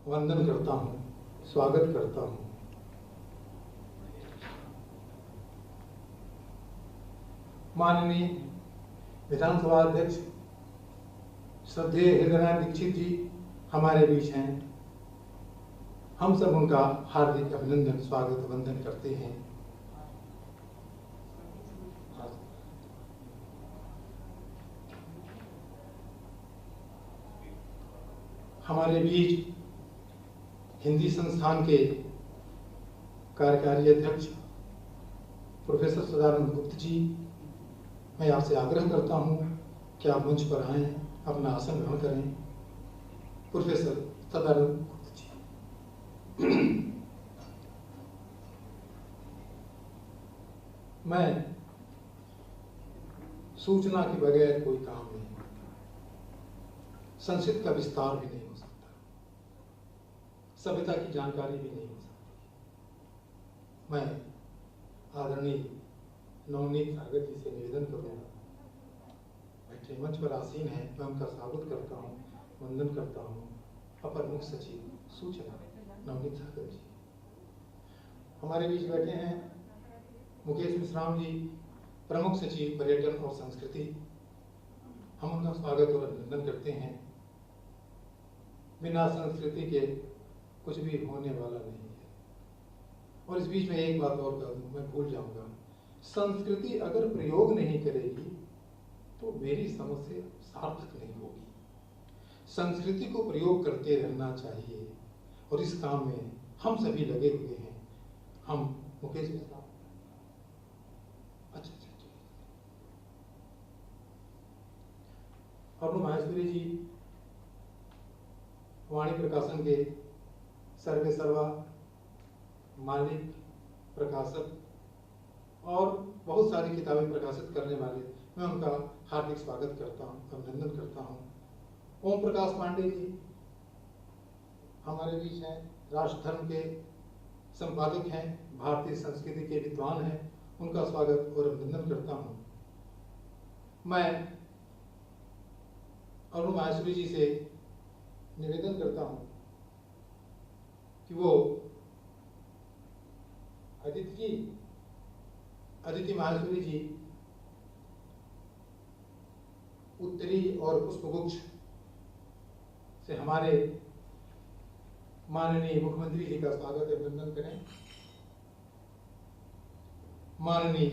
वंदन करता हूँ, स्वागत करता हूँ। माननीय विधानसभा अध्यक्ष श्रद्धेय हृदयनाथ दीक्षित जी हमारे बीच हैं। हम सब उनका हार्दिक अभिनंदन, स्वागत, वंदन करते हैं। हमारे बीच हिंदी संस्थान के कार्यकारी अध्यक्ष प्रोफेसर सदानंद गुप्त जी, मैं आपसे आग्रह करता हूं कि आप मंच पर आएं, अपना आसन ग्रहण करें। प्रोफेसर सदानंद गुप्त जी। मैं सूचना के बगैर कोई काम नहीं, संस्कृत का विस्तार भी नहीं हो सकता, सभ्यता की जानकारी भी नहीं हो सकती। मैं आदरणीय नवनीत सागर जी से निवेदन करूंगा, बैठे मंच पर आसीन हैं, मैं उनका स्वागत करता हूं, वंदन करता हूं। अपर मुख्य सचिव सूचना नवनीत सागर जी हमारे बीच बैठे हैं। मुकेश मिश्राम जी, प्रमुख सचिव पर्यटन और संस्कृति, हम उनका स्वागत और अभिनंदन करते हैं। बिना संस्कृति के कुछ भी होने वाला नहीं है। और इस बीच में एक बात और कह दूं, मैं भूल जाऊंगा, संस्कृति अगर प्रयोग नहीं करेगी तो मेरी समझ से सार्थक नहीं होगी। संस्कृति को प्रयोग करते रहना चाहिए और इस काम में हम सभी लगे हुए हैं। हम मुकेश मिश्रा, अच्छा, अरुण माहेश्वरी जी, वाणी प्रकाशन के सर्वे सर्वा मालिक, प्रकाशक और बहुत सारी किताबें प्रकाशित करने वाले, मैं उनका हार्दिक स्वागत करता हूँ, अभिनंदन करता हूँ। ओम प्रकाश पांडे जी हमारे बीच हैं, राष्ट्र धर्म के संपादक हैं, भारतीय संस्कृति के विद्वान हैं, उनका स्वागत और अभिनंदन करता हूँ। मैं अरुण माहेश्वरी जी से निवेदन करता हूँ कि वो अदिति माहेश्वरी जी उत्तरी और पुष्पगुच्छ से हमारे माननीय मुख्यमंत्री जी का स्वागत अभिनंदन करें। माननीय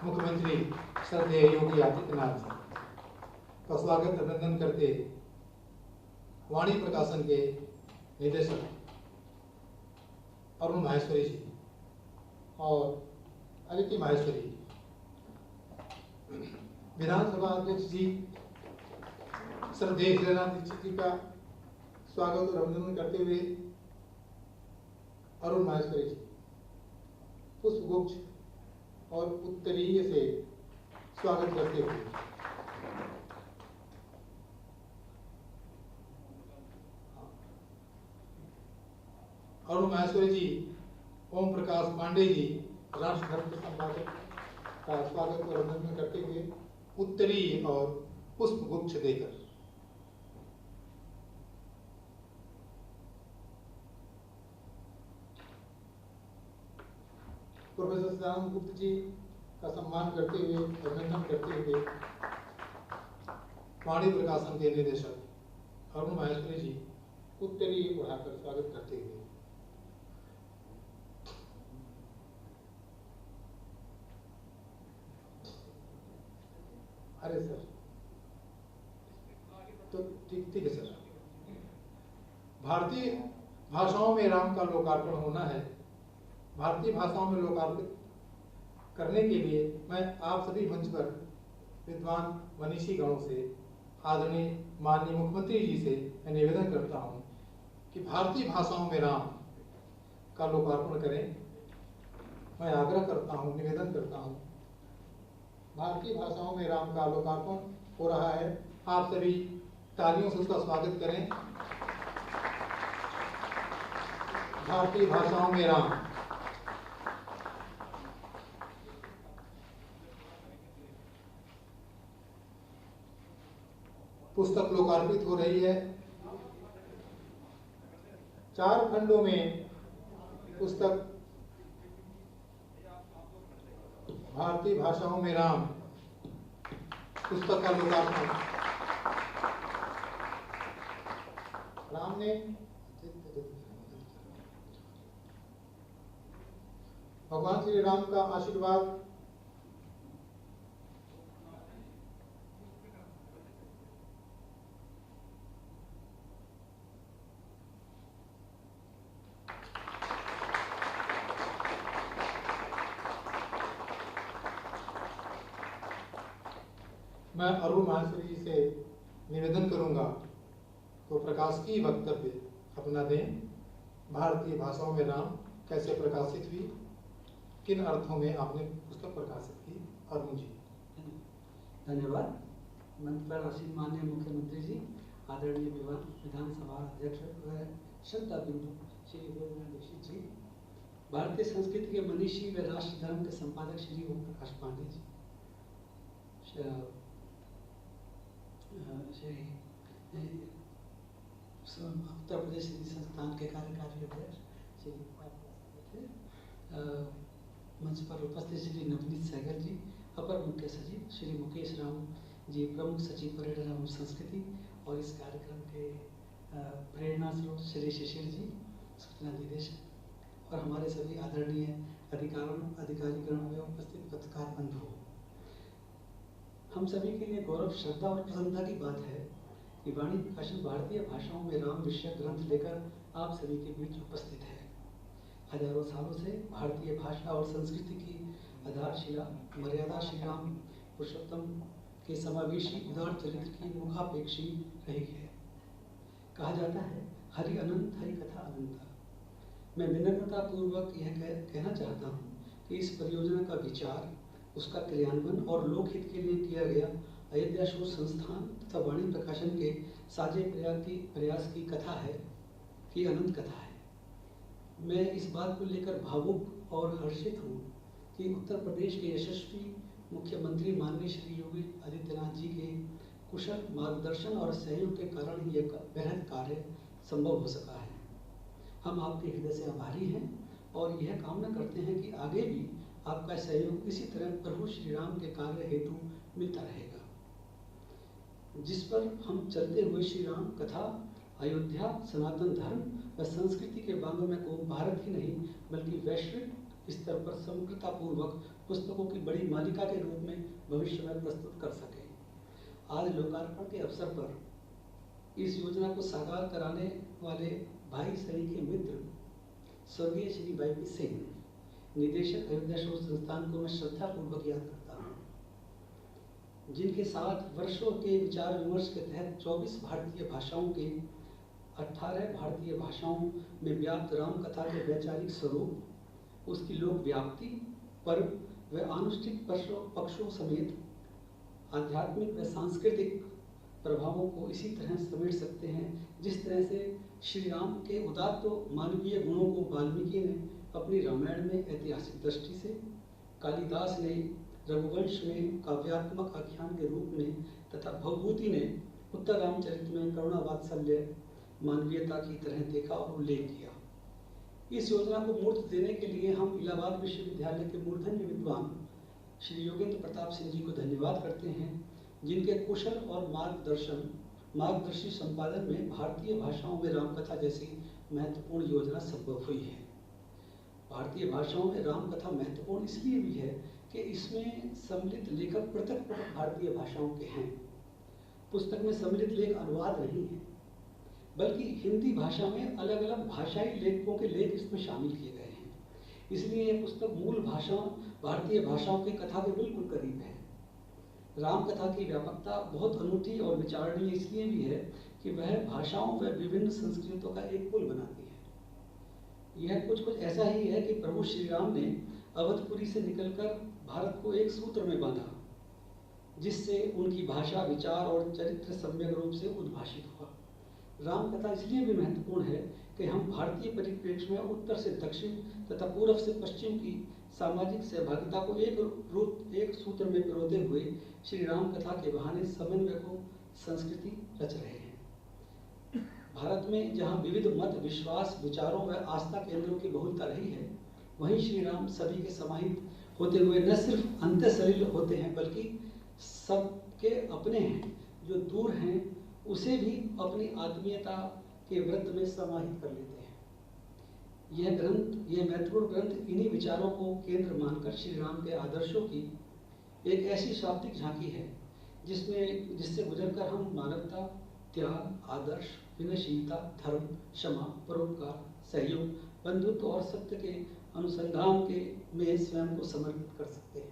मुख्यमंत्री श्रद्धेय योगी आदित्यनाथ जी का स्वागत अभिनंदन करते वाणी प्रकाशन के निदेशक अरुण माहेश्वरी जी और अदिति माहेश्वरी, विधानसभा अध्यक्ष जी श्रद्धेय हृदयनाथ दीक्षित जी का स्वागत और अभिनंदन करते हुए अरुण माहेश्वरी जी पुष्पगुच्छ और उत्तरीय से स्वागत करते हुए अरुण माहेश्वरी जी, ओम प्रकाश पांडे जी, राष्ट्र धर्म के संपादक का स्वागत और अभिनंदन करते हुए उत्तरी और पुष्पगुच्छ देकर प्रोफेसर सदानंद गुप्त जी का सम्मान करते हुए, अभिनंदन करते हुए वाणी प्रकाशन के निदेशक अरुण माहेश्वरी जी उत्तरी बढ़ाकर स्वागत करते हुए अरे सर, तो ठीक है सर। भारतीय भाषाओं में राम का लोकार्पण होना है। भारतीय भाषाओं में लोकार्पित करने के लिए मैं आप सभी मंच पर विद्वान मनीषी गणों से, आदरणीय माननीय मुख्यमंत्री जी से मैं निवेदन करता हूं कि भारतीय भाषाओं में राम का लोकार्पण करें। मैं आग्रह करता हूं, निवेदन करता हूं। भारतीय भाषाओं में राम का लोकार्पण हो रहा है। आप सभी तालियों से उसका स्वागत करें। भारतीय भाषाओं में राम। पुस्तक लोकार्पित हो रही है। 4 खंडों में पुस्तक भारतीय भाषाओं में राम पुस्तक का लोकार्पण राम ने भगवान श्री राम का आशीर्वाद मैं अरुण माहेश्वरी जी से निवेदन करूंगा तो प्रकाशकीय वक्तव्य अपना दें। भारतीय भाषाओं में राम कैसे प्रकाशित हुई, किन अर्थों में आपने पुस्तक प्रकाशित की। अरुण जी। धन्यवाद। मंच पर आसीन माननीय मुख्यमंत्री जी, आदरणीय विधानसभा अध्यक्ष व श्रद्धा बिंदु श्री वीरेंद्र दीक्षित जी, भारतीय संस्कृति के मनीषी व राष्ट्र धर्म के संपादक श्री ओम प्रकाश पांडे जी, उत्तर प्रदेश हिंदी संस्थान के कार्यकारी अध्यक्ष श्री मंच पर उपस्थित श्री नवनीत सहगल जी, अपर मुख्य सचिव श्री मुकेश राम जी, प्रमुख सचिव पर्यटन एवं संस्कृति, और इस कार्यक्रम के प्रेरणा स्रोत श्री शिशिर जी, सूचना निदेशक, और हमारे सभी आदरणीय अधिकारीगण एवं उपस्थित पत्रकार बंधुओं। हम सभी के लिए गौरव, श्रद्धा और प्रसन्नता की बात है कि वाणी प्रकाशन भारतीय भाषाओं में राम विषय ग्रंथ लेकर आप सभी के बीच उपस्थित है। हजारों सालों से भारतीय भाषा और संस्कृति की आधारशिला मर्यादा श्री राम पुरुषोत्तम के समावेशी उदार चरित्र की मुखापेक्षी रही है। कहा जाता है हरि अनंत हरि कथा अनंता। मैं विनम्रता पूर्वक यह कहना चाहता हूँ कि इस परियोजना का विचार, उसका क्रियान्वयन और लोकहित के लिए किया गया अयोध्या शोध संस्थान तथा वाणी प्रकाशन के साझे प्रयास की कथा है, कि अनंत कथा है। मैं इस बात को लेकर भावुक और हर्षित हूँ कि उत्तर प्रदेश के यशस्वी मुख्यमंत्री माननीय श्री योगी आदित्यनाथ जी के कुशल मार्गदर्शन और सहयोग के कारण ही यह बृहद कार्य संभव हो सका है। हम आपके हृदय से आभारी हैं और यह कामना करते हैं कि आगे भी आपका सहयोग इसी तरह प्रभु श्री राम के कार्य हेतु मिलता रहेगा, जिस पर हम चलते हुए श्री राम कथा, अयोध्या, सनातन धर्म व संस्कृति के वांग्मय को भारत ही नहीं बल्कि वैश्विक स्तर पर समग्रतापूर्वक पुस्तकों की बड़ी मालिका के रूप में भविष्य में प्रस्तुत कर सके। आज लोकार्पण के अवसर पर इस योजना को साकार कराने वाले भाई सही के मित्र स्वर्गीय श्री वाई सिंह, निदेशक अयोध्या शोध संस्थान को मैं श्रद्धापूर्वक याद करता हूँ, जिनके साथ वर्षों के विचार विमर्श के तहत 24 भारतीय भाषाओं के 18 भारतीय भाषाओं में व्याप्त राम कथा के वैचारिक स्वरूप, उसकी लोक व्याप्ति, पर्व व अनुष्ठित पक्षों समेत आध्यात्मिक व सांस्कृतिक प्रभावों को इसी तरह समेट सकते हैं जिस तरह से श्री राम के उदात्त मानवीय गुणों को वाल्मीकि ने अपनी रामायण में ऐतिहासिक दृष्टि से, कालिदास ने रघुवंश में काव्यात्मक आख्यान के रूप में तथा भवभूति ने उत्तर रामचरित में करुणा वात्सल्य मानवीयता की तरह देखा और उल्लेख किया। इस योजना को मूर्त देने के लिए हम इलाहाबाद विश्वविद्यालय के मूर्धन्य विद्वान श्री योगेंद्र प्रताप सिंह जी को धन्यवाद करते हैं, जिनके कुशल और मार्गदर्शी संपादन में भारतीय भाषाओं में रामकथा जैसी महत्वपूर्ण योजना संभव हुई है। भारतीय भाषाओं में रामकथा महत्वपूर्ण इसलिए भी है कि इसमें सम्मिलित लेखक पृथक भारतीय भाषाओं के हैं। पुस्तक में सम्मिलित लेख अनुवाद नहीं है, बल्कि हिंदी भाषा में अलग अलग भाषाई लेखकों के लेख इसमें शामिल किए गए हैं। इसलिए यह पुस्तक मूल भाषा भारतीय भाषाओं की कथा के बिल्कुल करीब है। राम कथा की व्यापकता बहुत अनूठी और विचारणीय इसलिए भी है कि वह भाषाओं व विभिन्न संस्कृतियों का एक पुल बनाती है। यह कुछ ऐसा ही है कि प्रभु श्री राम ने अवधपुरी से निकलकर भारत को एक सूत्र में बांधा, जिससे उनकी भाषा, विचार और चरित्र सम्यक रूप से उद्भाषित हुआ। राम कथा इसलिए भी महत्वपूर्ण है कि हम भारतीय परिप्रेक्ष्य में उत्तर से दक्षिण तथा पूर्व से पश्चिम की सामाजिक सहभागिता को एक सूत्र में पिरोते हुए श्री राम कथा के बहाने समन्वय को संस्कृति रच रहे हैं। भारत में जहाँ विविध मत, विश्वास, विचारों व आस्था केंद्रों की बहुलता रही है, वहीं श्री राम सभी के समाहित होते हुए न सिर्फ अंतःसलील होते हैं बल्कि सबके अपने हैं। जो दूर हैं उसे भी अपनी आत्मीयता के वृत्त में समाहित कर लेते हैं। यह ग्रंथ, यह महत्वपूर्ण ग्रंथ इन्हीं विचारों को केंद्र मानकर श्री राम के आदर्शों की एक ऐसी शाब्दिक झांकी है जिससे गुजरकर हम मानवता, त्याग, आदर्श, विनयशीलता, धर्म, क्षमा, परोपकार, सहयोग, बंधुत्व और सत्य के अनुसंधान के में स्वयं को समर्पित कर सकते हैं।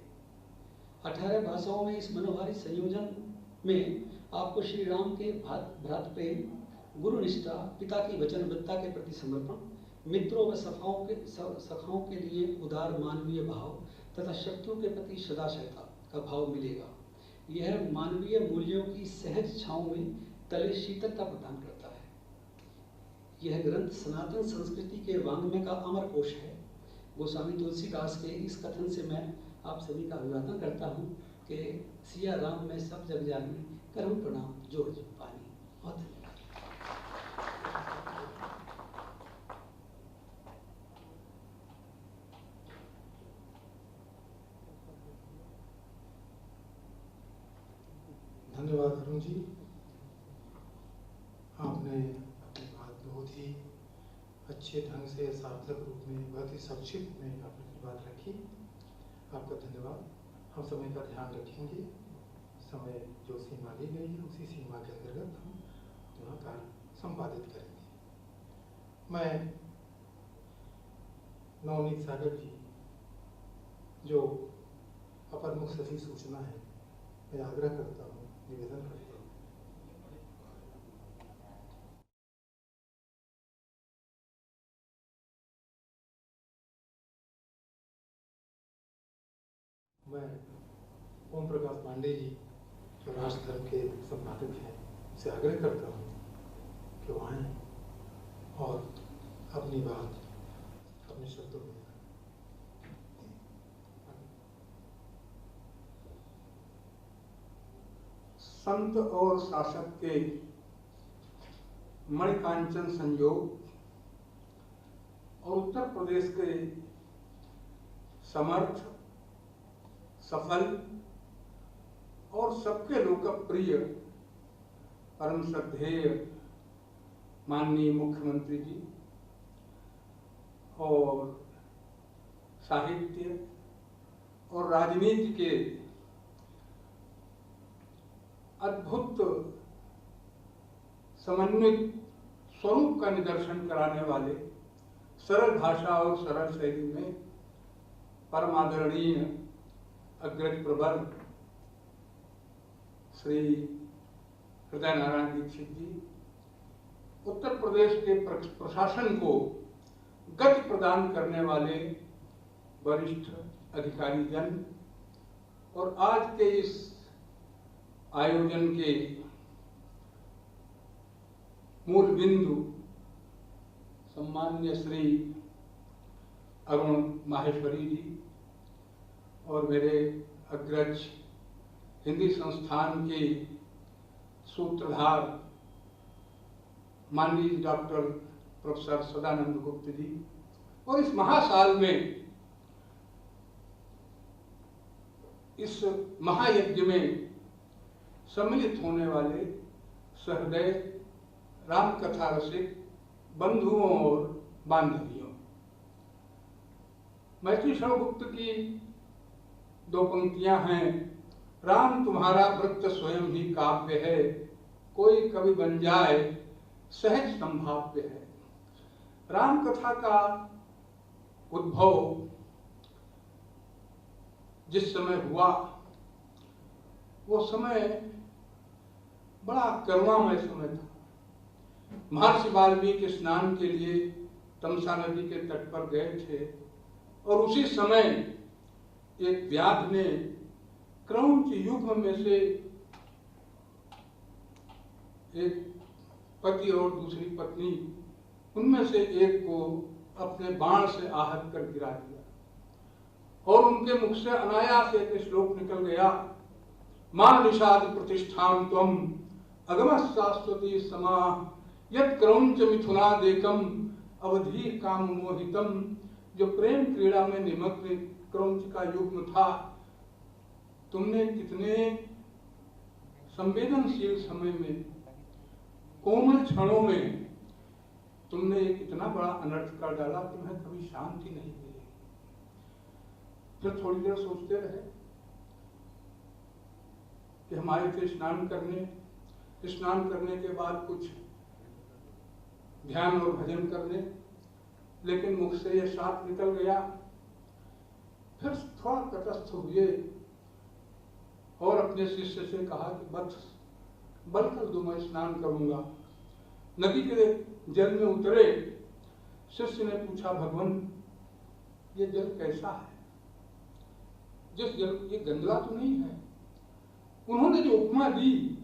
18 भाषाओं में इस मनोहारी संयोजन में आपको श्री राम के भ्रातृ प्रेम, गुरु निष्ठा, पिता की वचनबद्धता के प्रति समर्पण, मित्रों व सखाओं के लिए उदार मानवीय भाव तथा शत्रुओं के प्रति सदाशयता का भाव मिलेगा। यह मानवीय मूल्यों की सहज छांव में तले शीतलता प्रदान करता है। यह ग्रंथ सनातन संस्कृति के वाङ्मय का अमर कोश है। गोस्वामी तुलसीदास के इस कथन से मैं आप सभी का अभिवादन करता हूँ कि सिया राम में सब जग जानी, करम प्रणाम जोड़ जग पानी। बहुत धन्यवाद। धन्यवाद अरुण जी, आपने अपनी बात बहुत ही अच्छे ढंग से, सार्थक रूप में, बहुत ही संक्षिप्त में आपने अपनी बात रखी। आपका धन्यवाद। हम समय का ध्यान रखेंगे। समय जो सीमा दी गई है उसी सीमा के अंतर्गत हम अपना कार्य संपादित करेंगे। मैं नवनीत सागर जी जो अपर मुख्य सचिव सूचना है, मैं आग्रह करता हूँ, निवेदन करता हूँ। मैं ओम प्रकाश पांडे जी जो राष्ट्र धर्म के संपादक हैं, उनसे आग्रह करता हूँ कि वो आएं और अपनी बात अपने शब्दों में। संत और शासक के मणिकांचन संयोग और उत्तर प्रदेश के समर्थ, सफल और सबके लोकप्रिय परम श्रद्धेय माननीय मुख्यमंत्री जी और साहित्य और राजनीति के अद्भुत समन्वित स्वरूप का निदर्शन कराने वाले, सरल भाषा और सरल शैली में परम आदरणीय अग्रज प्रवर श्री हृदय नारायण दीक्षित जी, उत्तर प्रदेश के प्रशासन को गति प्रदान करने वाले वरिष्ठ अधिकारी जन और आज के इस आयोजन के मूल बिंदु सम्मान्य श्री अरुण माहेश्वरी जी और मेरे अग्रज हिंदी संस्थान के सूत्रधार माननीय डॉक्टर प्रोफेसर सदानंद गुप्त जी और इस महासाल में, इस महायज्ञ में सम्मिलित होने वाले सहृदय राम कथा रसिक बंधुओं और बांधवियों। मैत्री गुप्त की दो पंक्तियां हैं, राम तुम्हारा वृत्त स्वयं ही काव्य है, कोई कवि बन जाए सहज संभाव्य है। राम कथा का उद्भव जिस समय हुआ वो समय बड़ा करुणामय समय था। महर्षि वाल्मीकि स्नान के लिए तमसा नदी के तट पर गए थे और उसी समय एक व्याध ने क्रौंच युग में से एक पति और दूसरी पत्नी, उनमें से एक को अपने बाण से आहत कर गिरा दिया और उनके मुख से अनायास एक श्लोक निकल गया, मां निषाद प्रतिष्ठाम त्वम अगम शाश्वती समा यत् क्रौंच मिथुनादेकम अवधि काम मोहितम। जो प्रेम क्रीड़ा में निमग्न क्रौंच का युग्म था, तुमने कितने संवेदनशील समय में, कोमल क्षणों में तुमने एक इतना बड़ा अनर्थ कर डाला, तुम्हें कभी शांति नहीं मिली। फिर थोड़ी देर सोचते रहे कि हम आए थे स्नान करने, स्नान करने के बाद कुछ ध्यान और भजन करने, लेकिन मुख से यह साफ निकल गया। फिर थोड़ा तटस्थ हुए और अपने शिष्य से कहा कि बस बल कर दो, मैं स्नान करूंगा। नदी के जल में उतरे। शिष्य ने पूछा, भगवान ये जल कैसा है? जिस जल, ये गंदला तो नहीं है? उन्होंने जो उपमा दी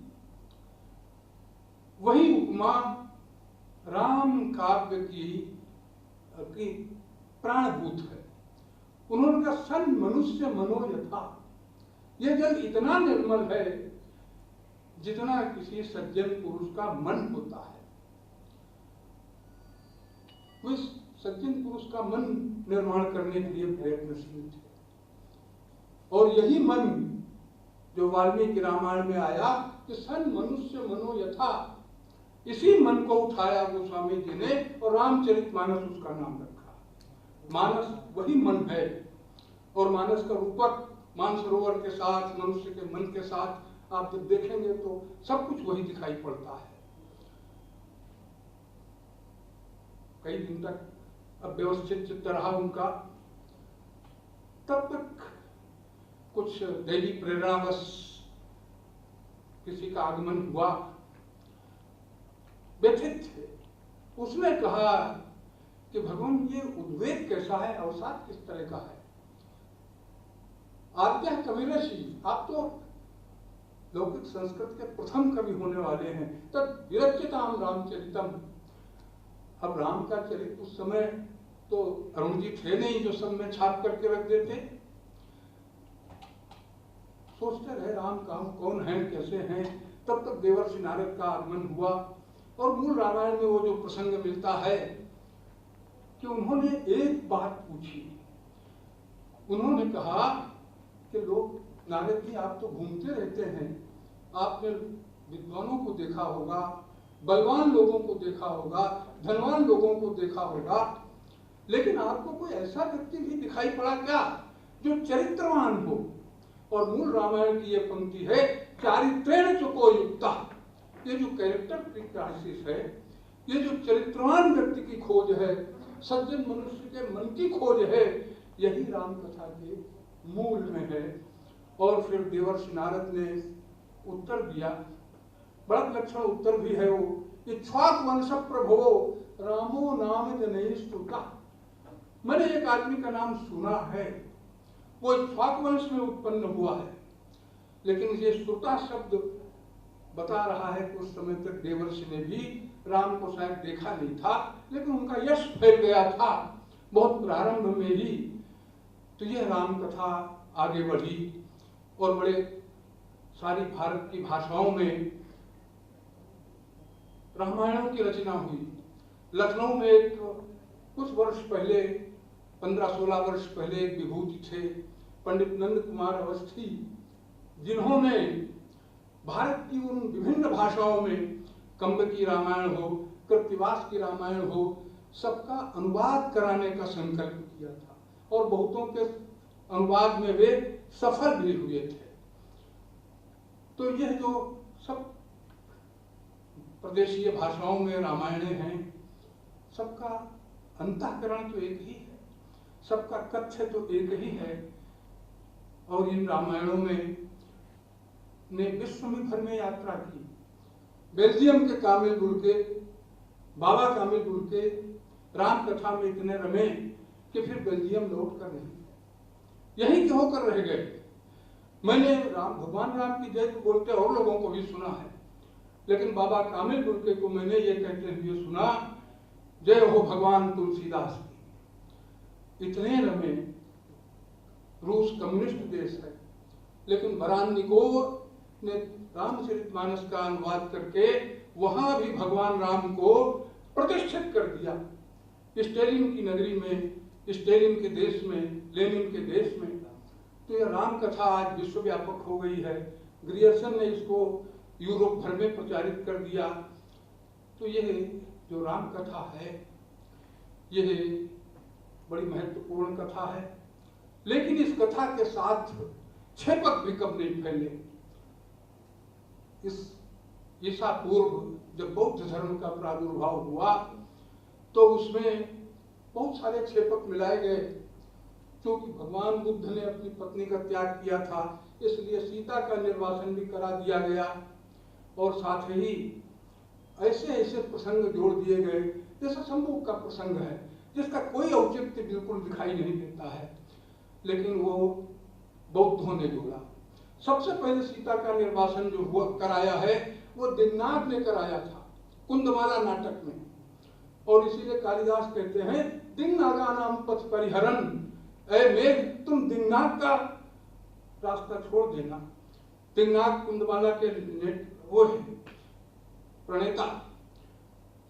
वही उपमा राम काव्य की प्राणभूत है। उन्होंने कहा, सन मनुष्य मनो यथा। यह जल इतना निर्मल है जितना किसी सज्जन पुरुष का मन होता है। वो इस सज्जन पुरुष का मन निर्माण करने के लिए प्रयत्नशील थे। और यही मन जो वाल्मीकि रामायण में आया कि सन मनुष्य मनो यथा, इसी मन को उठाया गोस्वामी जी ने और रामचरितमानस उसका नाम रखा। मानस वही मन है, और मानस का रूपक मानसरोवर के साथ, मनुष्य के मन के साथ आप जब देखेंगे तो सब कुछ वही दिखाई पड़ता है। कई दिन तक अब व्यवस्थित चित्त रहा उनका। तब तक कुछ दैवी प्रेरणावश किसी का आगमन हुआ। व्यथित थे। उसने कहा कि भगवान ये उद्वेग कैसा है, अवसाद किस तरह का है? आद्य कविरसी, आप तो लौकिक संस्कृत के प्रथम कवि होने वाले हैं। तब विरचिताम रामचरितम। अब राम का चरित्र उस समय तो अरुण जी थे नहीं जो सब में छाप करके रख देते। सोचते रहे राम कौन है, कैसे हैं। तब तक देवर्षि नारद का आगमन हुआ और मूल रामायण में वो जो प्रसंग मिलता है कि उन्होंने एक बात पूछी। उन्होंने कहा कि लोग, नारद जी आप तो घूमते रहते हैं, आपने विद्वानों को देखा होगा, बलवान लोगों को देखा होगा, धनवान लोगों को देखा होगा, लेकिन आपको कोई ऐसा व्यक्ति भी दिखाई पड़ा क्या जो चरित्रवान हो? और मूल रामायण की यह पंक्ति है, चारित्रेण चुको युक्ता। ये जो कैरेक्टर क्राइसिस है, ये जो चरित्रवान व्यक्ति की खोज है, सज्जन मनुष्य के मन की खोज है, यही राम कथा के मूल में है। और फिर देवर्षि नारद ने उत्तर दिया, बड़ा विलक्षण उत्तर भी है वो। इक्ष्वाक वंश प्रभो रामो नाम जनई स्तुता। मैंने एक आदमी का नाम सुना है, वो इक्ष्वाक वंश में उत्पन्न हुआ है, लेकिन ये स्तुता शब्द बता रहा है कि उस समय तक देवर्षि ने भी राम को शायद देखा नहीं था, लेकिन उनका यश फैल गया था बहुत प्रारंभ में ही। तो यह राम कथा आगे बढ़ी और बड़े सारी भारत की भाषाओं में रामायणों की रचना हुई। लखनऊ में एक कुछ वर्ष पहले, 15-16 वर्ष पहले एक विभूति थे, पंडित नंद कुमार अवस्थी, जिन्होंने भारत की उन विभिन्न भाषाओं में कंब की रामायण हो, कृत्तिवास की रामायण हो, सबका अनुवाद कराने का संकल्प किया था और बहुतों के अनुवाद में वे सफल भी हुए थे। तो यह जो सब प्रदेशीय भाषाओं में रामायणें हैं, सबका अंतःकरण तो एक ही है, सबका कथ्य तो एक ही है। और इन रामायणों में ने विश्व में भर में यात्रा की। बेल्जियम के कामिल बुर्के, बाबा कामिल बुर्के राम कथा में इतने रमे कि फिर बेल्जियम लौट कर नहीं, यहीं के होकर रह गए। मैंने भगवान राम की जय तो बोलते और लोगों को भी सुना है, लेकिन बाबा कामिल बुर्के को मैंने ये कहते हुए सुना, जय हो भगवान तुलसीदास की। इतने रमे। रूस कम्युनिस्ट देश है, लेकिन बरान्निकोव ने रामचरितमानस का अनुवाद करके वहां भी भगवान राम को प्रतिष्ठित कर दिया। स्टेलिन की नगरी में, स्टेलिन के देश में, लेनिन के देश में। तो यह राम कथा आज विश्वव्यापक हो गई है। ग्रियर्सन ने इसको यूरोप भर में प्रचारित कर दिया। तो यह जो राम कथा है, यह बड़ी महत्वपूर्ण कथा है। लेकिन इस कथा के साथ क्षेपक भी कब नहीं फैले। इस ईसा पूर्व जब बौद्ध धर्म का प्रादुर्भाव हुआ तो उसमें बहुत सारे क्षेपक मिलाए गए। क्योंकि भगवान बुद्ध ने अपनी पत्नी का त्याग किया था, इसलिए सीता का निर्वासन भी करा दिया गया। और साथ ही ऐसे ऐसे प्रसंग जोड़ दिए गए, जैसे शंभू का प्रसंग है जिसका कोई औचित्य बिल्कुल दिखाई नहीं देता है, लेकिन वो बौद्धों ने जोड़ा। सबसे पहले सीता का निर्वासन जो हुआ कराया है वो दिन्नाग ने कराया था कुंदमाला नाटक में। और इसीलिए कालिदास कहते हैं दिन्नागा नाम पथ परिहरन, ऐ मेघ तुम दिन्नाग का रास्ता छोड़ देना। दिन्नाग कुंदमाला के वो है प्रणेता।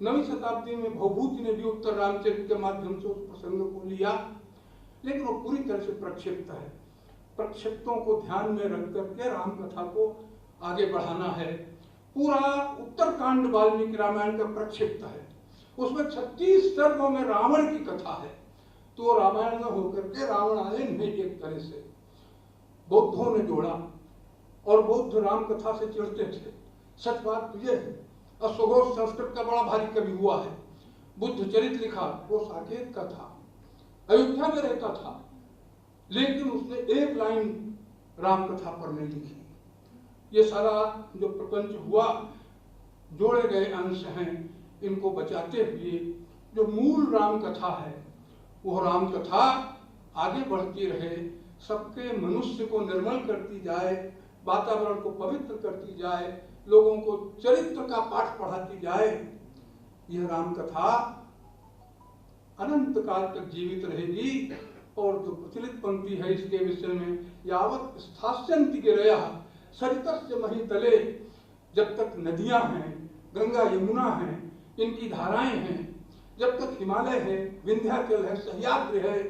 9वीं शताब्दी में भवभूति ने भी उत्तर रामचरित के माध्यम से उस प्रसंग को लिया, लेकिन वो पूरी तरह से प्रक्षिप्त है। प्रक्षिप्तों को ध्यान में रख करके राम कथा को आगे बढ़ाना है। पूरा उत्तरकांड वाल्मीकि रामायण का प्रक्षिप्त है। उसमें 36 सर्गों में रावण की कथा है। तो रामायण में होकर के रावण आए नहीं, एक तरह से बौद्धों ने जोड़ा। और बौद्ध राम कथा से चिढ़ते थे। सच बात तो यह है, अश्वघोष संस्कृत का बड़ा भारी कवि हुआ है, बुद्ध चरित लिखा, वो साकेत का था, अयोध्या में रहता था, लेकिन उसने एक लाइन राम कथा पर नहीं लिखी। ये सारा जो प्रपंच हुआ जोड़े गए अंश हैं, इनको बचाते हुए जो मूल राम कथा है वो राम कथा आगे बढ़ती रहे, सबके मनुष्य को निर्मल करती जाए, वातावरण को पवित्र करती जाए, लोगों को चरित्र का पाठ पढ़ाती जाए। यह राम कथा अनंत काल तक जीवित रहेगी। और जो प्रचलित पंक्ति है इसके विषय में, यावत स्थास्यन्ति गिरयः सरितस्य महीतले, जब तक नदियां हैं, गंगा यमुना हैं, इनकी धाराएं हैं, जब तक हिमालय है, विंध्याचल है, सह्याद्रि है,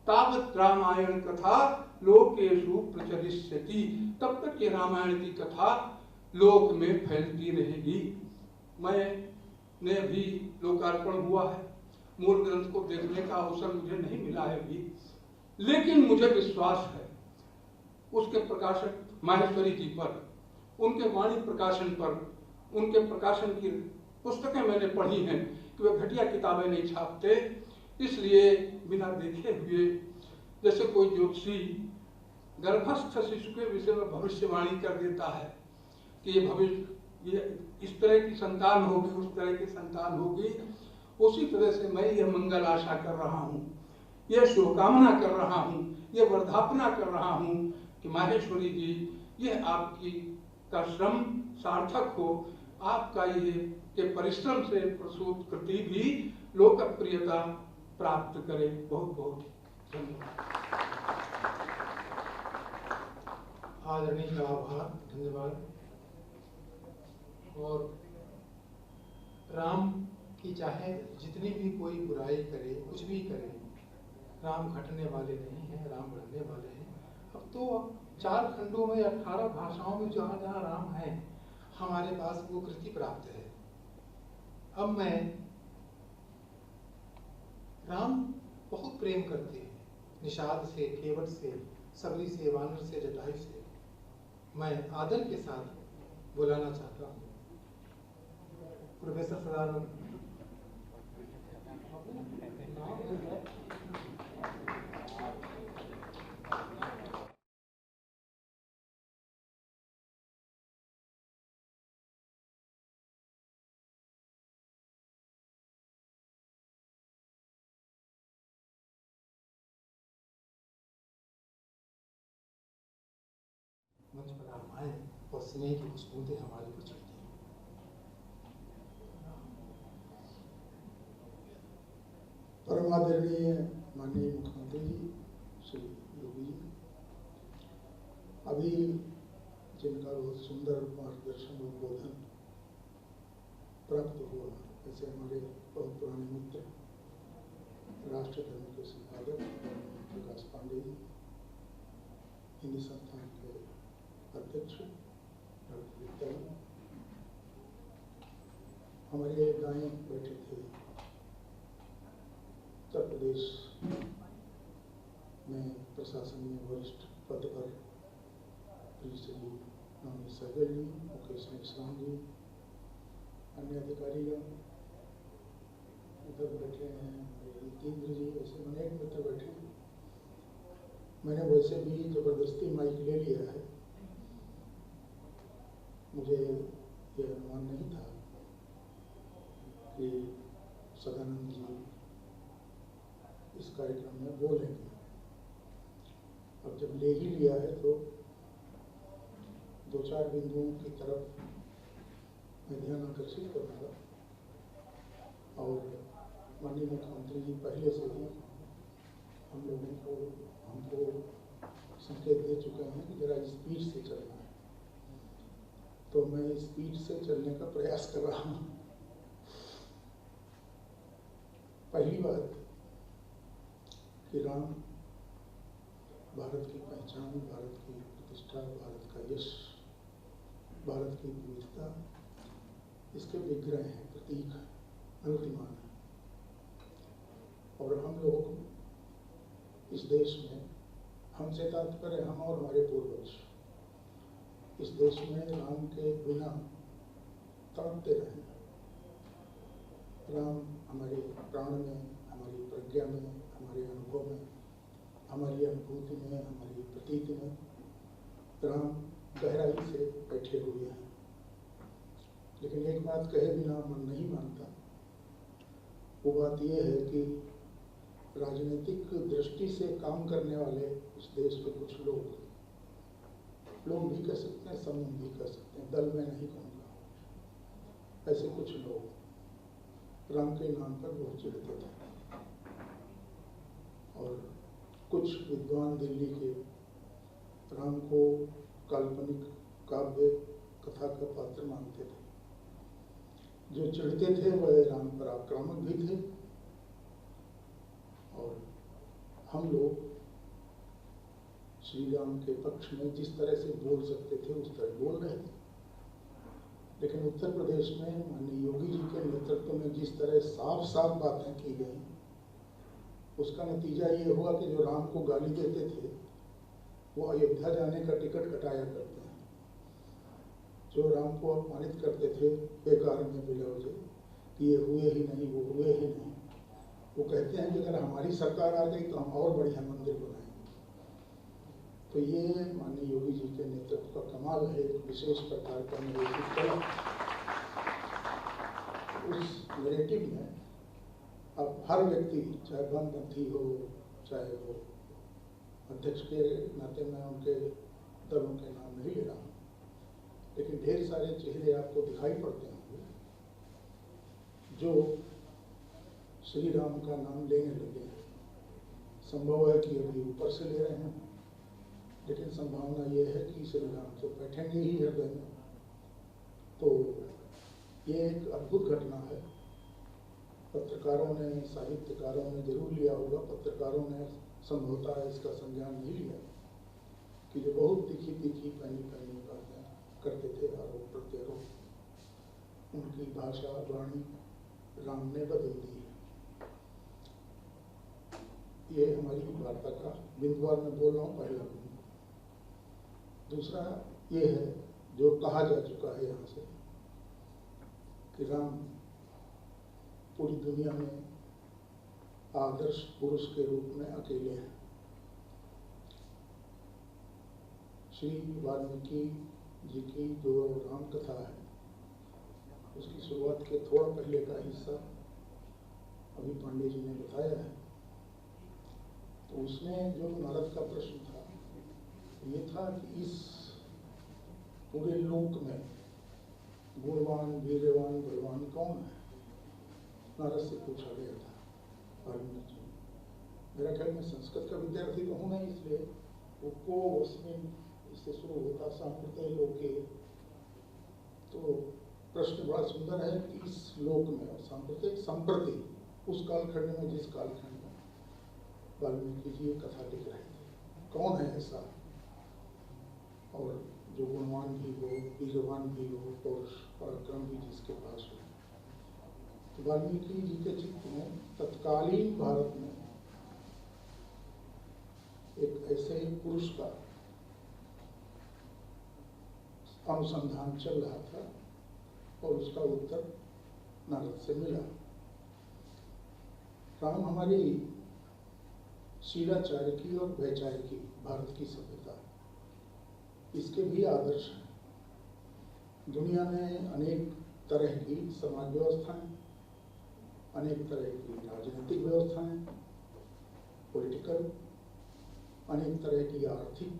तावत रामायण कथा लोकेषु प्रचलिष्यति, तब तक ये रामायण की कथा लोक में फैलती रहेगी। मैंने अभी लोकार्पण हुआ है, मूल ग्रंथ को देखने का अवसर मुझे नहीं मिला है अभी, लेकिन मुझे विश्वास है उसके प्रकाशक माहेश्वरी जी पर, उनके वाणी प्रकाशन पर, उनके प्रकाशन की पुस्तकें मैंने पढ़ी हैं कि वे घटिया किताबें नहीं छापते। इसलिए बिना देखे हुए, जैसे कोई ज्योतिषी गर्भस्थ शिशु के विषय में भविष्यवाणी कर देता है कि ये भविष्य, ये इस तरह की संतान होगी, उस तरह की संतान होगी, उसी तरह से मैं यह मंगल आशा कर रहा हूँ, यह शुभकामना कर रहा हूँ, यह वर्धापना कर रहा हूँ कि माहेश्वरी जी, यह आपकी का श्रम सार्थक हो, आपका ये परिश्रम से प्रसूत कृति भी लोकप्रियता प्राप्त करे। बहुत बहुत धन्यवाद। आदरणीय का आभार, धन्यवाद। और राम की चाहे जितनी भी कोई बुराई करे, कुछ भी करे, राम घटने वाले नहीं हैं, राम बढ़ने वाले हैं। अब तो 4 खंडों में 18 भाषाओं में जहाँ जहाँ राम है हमारे पास वो कृति प्राप्त है। अब मैं राम बहुत प्रेम करते हैं, निषाद से, केवट से, सबरी से, वानर से, जटायु से। मैं आदर के साथ बुलाना चाहता हूँ प्रोफेसर सदानंद। मंच पर आप आए और स्नेह की कुछ बूंदें हमारे ऊपर छिड़की। परमादरणीय माननीय मुख्यमंत्री जी श्री योगी जी, अभी जिनका बहुत सुंदर मार्गदर्शन उद्बोधन प्राप्त हुआ। ऐसे हमारे बहुत पुराने मित्र राष्ट्र धर्म के संपादक प्रकाश पांडे जी, हिंदी संस्थान के अध्यक्ष डॉक्टर विद्या, हमारे दाएं बैठे थे उत्तर प्रदेश में प्रशासन में वरिष्ठ पद पर श्री नवनीत सहगल जी, मुकेश मेश्राम जी, अन्य अधिकारीगण उधर बैठे हैं, जितेंद्र जी, ऐसे अनेक मित्र बैठे हैं। मैंने वैसे भी जबरदस्ती माइक ले लिया है, मुझे यह अनुमान नहीं था कि सदानंद जी इस कार्यक्रम में बोलेंगे। अब जब ले ही लिया है तो दो चार बिंदुओं की तरफ मैं ध्यान आकर्षित करूँगा। और माननीय मुख्यमंत्री जी पहले से ही हमको संकेत दे चुके हैं कि जरा स्पीड से चलना है, तो मैं स्पीड से चलने का प्रयास कर रहा हूँ। पहली बात कि राम भारत की पहचान, भारत की प्रतिष्ठा, भारत का यश, भारत की विविधता, इसके विग्रह हैं, प्रतीक हैं, अनुतिमान है। और हम लोग इस देश में, हमसे तात्पर्य हम और हमारे पूर्वज, इस देश में राम के बिना तड़पते रहे। राम हमारे प्राण में, हमारी प्रज्ञा में, हमारे अनुभव में, हमारी अनुभूति में, हमारी प्रतीति में राम गहराई से बैठे हुए हैं। लेकिन एक बात कहे बिना मन नहीं मानता, वो बात यह है कि राजनीतिक दृष्टि से काम करने वाले इस देश के कुछ लोग भी कह सकते हैं, समूह भी कह सकते हैं, दल में नहीं कहूँगा, ऐसे कुछ लोग राम के नाम पर बहुत चिढ़ते थे। और कुछ विद्वान दिल्ली के राम को काल्पनिक काव्य कथा का पात्र मानते थे। जो चिढ़ते थे वह राम पर आक्रामक भी थे, और हम लोग श्री राम के पक्ष में जिस तरह से बोल सकते थे उस तरह बोल रहे थे। लेकिन उत्तर प्रदेश में माननीय योगी जी के नेतृत्व में जिस तरह साफ साफ बातें की गई, उसका नतीजा ये हुआ कि जो राम को गाली देते थे वो अयोध्या जाने का टिकट कटाया करते हैं। जो राम को अपमानित करते थे बेकार में बिला वजह कि ये हुए ही नहीं, वो हुए ही नहीं, वो कहते हैं कि अगर हमारी सरकार आ गई तो हम और बढ़िया मंदिर बनाएंगे। तो ये माननीय योगी जी के नेतृत्व का कमाल है, एक विशेष प्रकार का नेतृत्व। उस नैरेटिव में अब हर व्यक्ति, चाहे वामपंथी हो, चाहे वो अध्यक्ष के नाते मैं उनके दलों के नाम नहीं ले रहा हूँ, लेकिन ढेर सारे चेहरे आपको दिखाई पड़ते होंगे जो श्री राम का नाम लेने लगे हैं। संभव है कि अभी ऊपर से ले रहे हैं, लेकिन संभावना ये है कि श्री राम तो बैठेंगे ही हृदय में। तो ये एक अद्भुत घटना है। पत्रकारों ने, साहित्यकारों ने जरूर लिया होगा, पत्रकारों ने संभवतः इसका संज्ञान नहीं लिया कि जो बहुत तीखी तीखी पैनी पैनी बातें करते थे, आरोप प्रत्यारोप, उनकी भाषा वाणी राम ने बदल दी है। ये हमारी वार्ता का बिंदुवार में बोल रहा हूँ, पहला बिंदु। दूसरा ये है जो कहा जा चुका है यहाँ से कि राम पूरी दुनिया में आदर्श पुरुष के रूप में अकेले हैं। श्री वाल्मीकि जी की जो राम कथा है उसकी शुरुआत के थोड़ा पहले का हिस्सा अभी पांडे जी ने बताया है। तो उसमें जो नारद का प्रश्न था ये था कि इस पूरे लोक में गुणवान, वीरवान, बलवान कौन है? नारद से पूछा गया था वाल्मीकि जी। मेरा ख्याल में संस्कृत का विद्यार्थी तो हूँ नहीं, इसलिए वो को उसमें इससे शुरू होता सांप्रते लोके, तो प्रश्न बड़ा सुंदर है कि इस लोक में और संप्रति उस कालखंड में, जिस कालखंड में वाल्मीकि जी कथा लिख रहे थे, कौन है ऐसा और जो गुणवान भी हो, वीरवान भी हो, पौरुष पराक्रम भी जिसके पास हो। तो वाल्मीकि जी के चित्त में तत्कालीन भारत में एक ऐसे पुरुष का अनुसंधान चल रहा था और उसका उत्तर नारद से मिला। राम हमारी शीलाचार्य और वैचारिकी भारत की सभ्यता, इसके भी आदर्श हैं। दुनिया में अनेक तरह की समाज व्यवस्थाएं, अनेक तरह की राजनीतिक व्यवस्थाएं, पॉलिटिकल, अनेक तरह की आर्थिक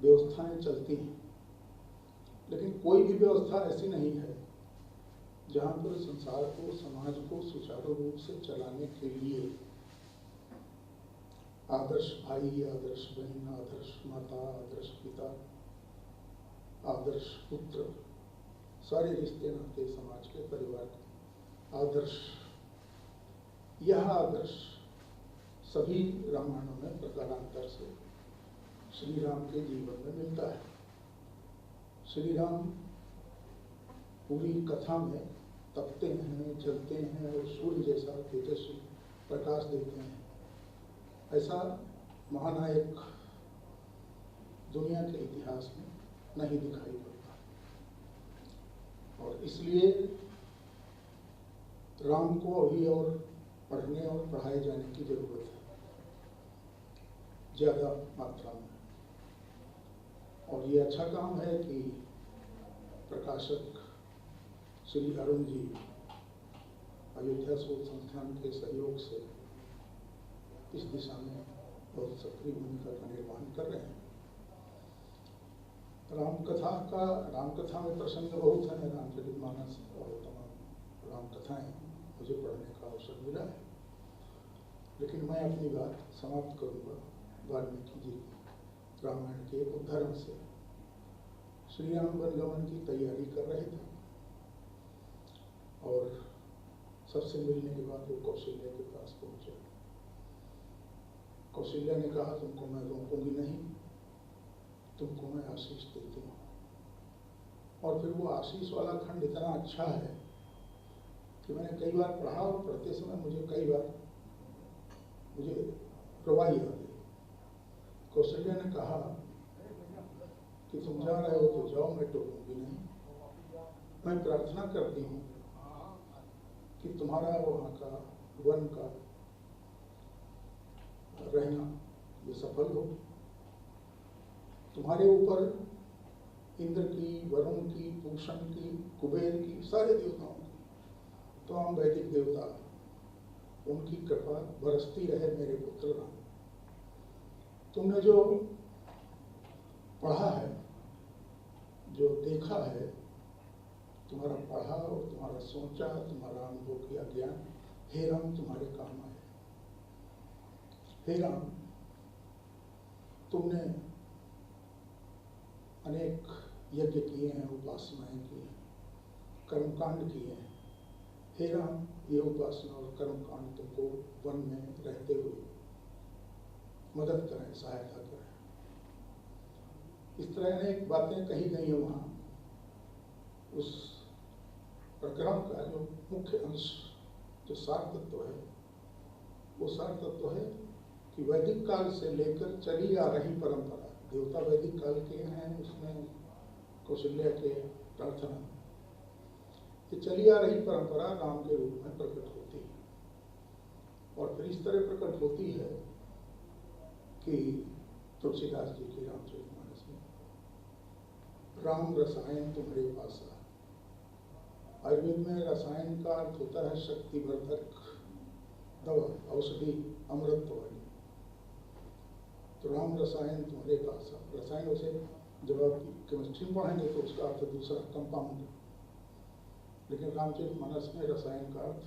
व्यवस्थाएं चलती हैं, लेकिन कोई भी व्यवस्था ऐसी नहीं है जहां पर संसार को, समाज को सुचारू रूप से चलाने के लिए आदर्श भाई, आदर्श बहन, आदर्श माता, आदर्श पिता, आदर्श पुत्र, सारे रिश्ते नाते समाज के, परिवार के आदर्श, यह आदर्श सभी रामायणों में प्रकारांतर से श्री राम के जीवन में मिलता है। श्री राम पूरी कथा में तपते हैं, जलते हैं और सूर्य जैसा तेजस्वी प्रकाश देते हैं। ऐसा महानायक दुनिया के इतिहास में नहीं दिखाई पड़ता और इसलिए राम को अभी और पढ़ने और पढ़ाए जाने की जरूरत है ज्यादा मात्रा में। और ये अच्छा काम है कि प्रकाशक श्री अरुण जी अयोध्या शोध संस्थान के सहयोग से इस दिशा में बहुत सक्रिय भूमिका का निर्वहन कर रहे हैं। रामकथा में प्रसंग बहुत है, रामचरितमानस और तमाम रामकथाएं मुझे पढ़ने का अवसर मिला है, लेकिन मैं अपनी बात समाप्त करूंगा वाल्मीकि जी रामायण के एक उद्धरण से। श्री राम वनगमन की तैयारी कर रहे थे और सबसे मिलने के बाद वो कौशल्या के पास पहुंचे। कौशल्या ने कहा, तुमको मैं रोकूंगी नहीं, तुमको मैं आशीष देती हूँ। और फिर वो आशीष वाला खंड इतना अच्छा है कि मैंने कई बार पढ़ा और पढ़ते समय मुझे प्रवाही आ गई। कौशल्या ने कहा कि तुम जा रहे हो तो जाओ, मैं टोकूंगी नहीं। मैं प्रार्थना करती हूँ कि तुम्हारा वहाँ का वन का रहना ये सफल हो। तुम्हारे ऊपर इंद्र की, वरुण की, पूषण की, कुबेर की, सारे देवताओं की, तमाम वैदिक देवता, उनकी कृपा बरसती रहे मेरे पुत्र राम। तुमने जो पढ़ा है, जो देखा है, तुम्हारा पढ़ा और तुम्हारा सोचा, तुम्हारा अनुभव किया ज्ञान, हे राम तुम्हारे काम आए। हे राम, तुमने अनेक यज्ञ किए हैं, उपासनाएं की हैं, कर्मकांड किए हैं। हे राम, ये उपासना और कर्मकांड तुमको वन में रहते हुए मदद करें, सहायता करें। इस तरह अनेक बातें कही गई हैं वहाँ। उस प्रकरण का जो मुख्य अंश, जो सार तत्व है, वो सार तत्व है कि वैदिक काल से लेकर चली आ रही परंपरा, देवता वैदिक काल के हैं, उसमें कौशल्या के प्रार्थना, ये चली आ रही परंपरा राम के रूप में प्रकट होती है। और फिर इस तरह प्रकट होती है कि तुलसीदास जी की रामचरितमानस में, राम रसायन तुम्हारे पास आ। आयुर्वेद में रसायन का अर्थ होता है शक्तिवर्धक दवा, औषधि, अमृतवाणी। तो राम रसायन तुम्हारे पास आ। रसायन उसे जब आप केमिस्ट्री में पढ़ेंगे तो उसका अर्थ दूसरा, कंपाउंड। लेकिन रामचरितमानस में रसायन का अर्थ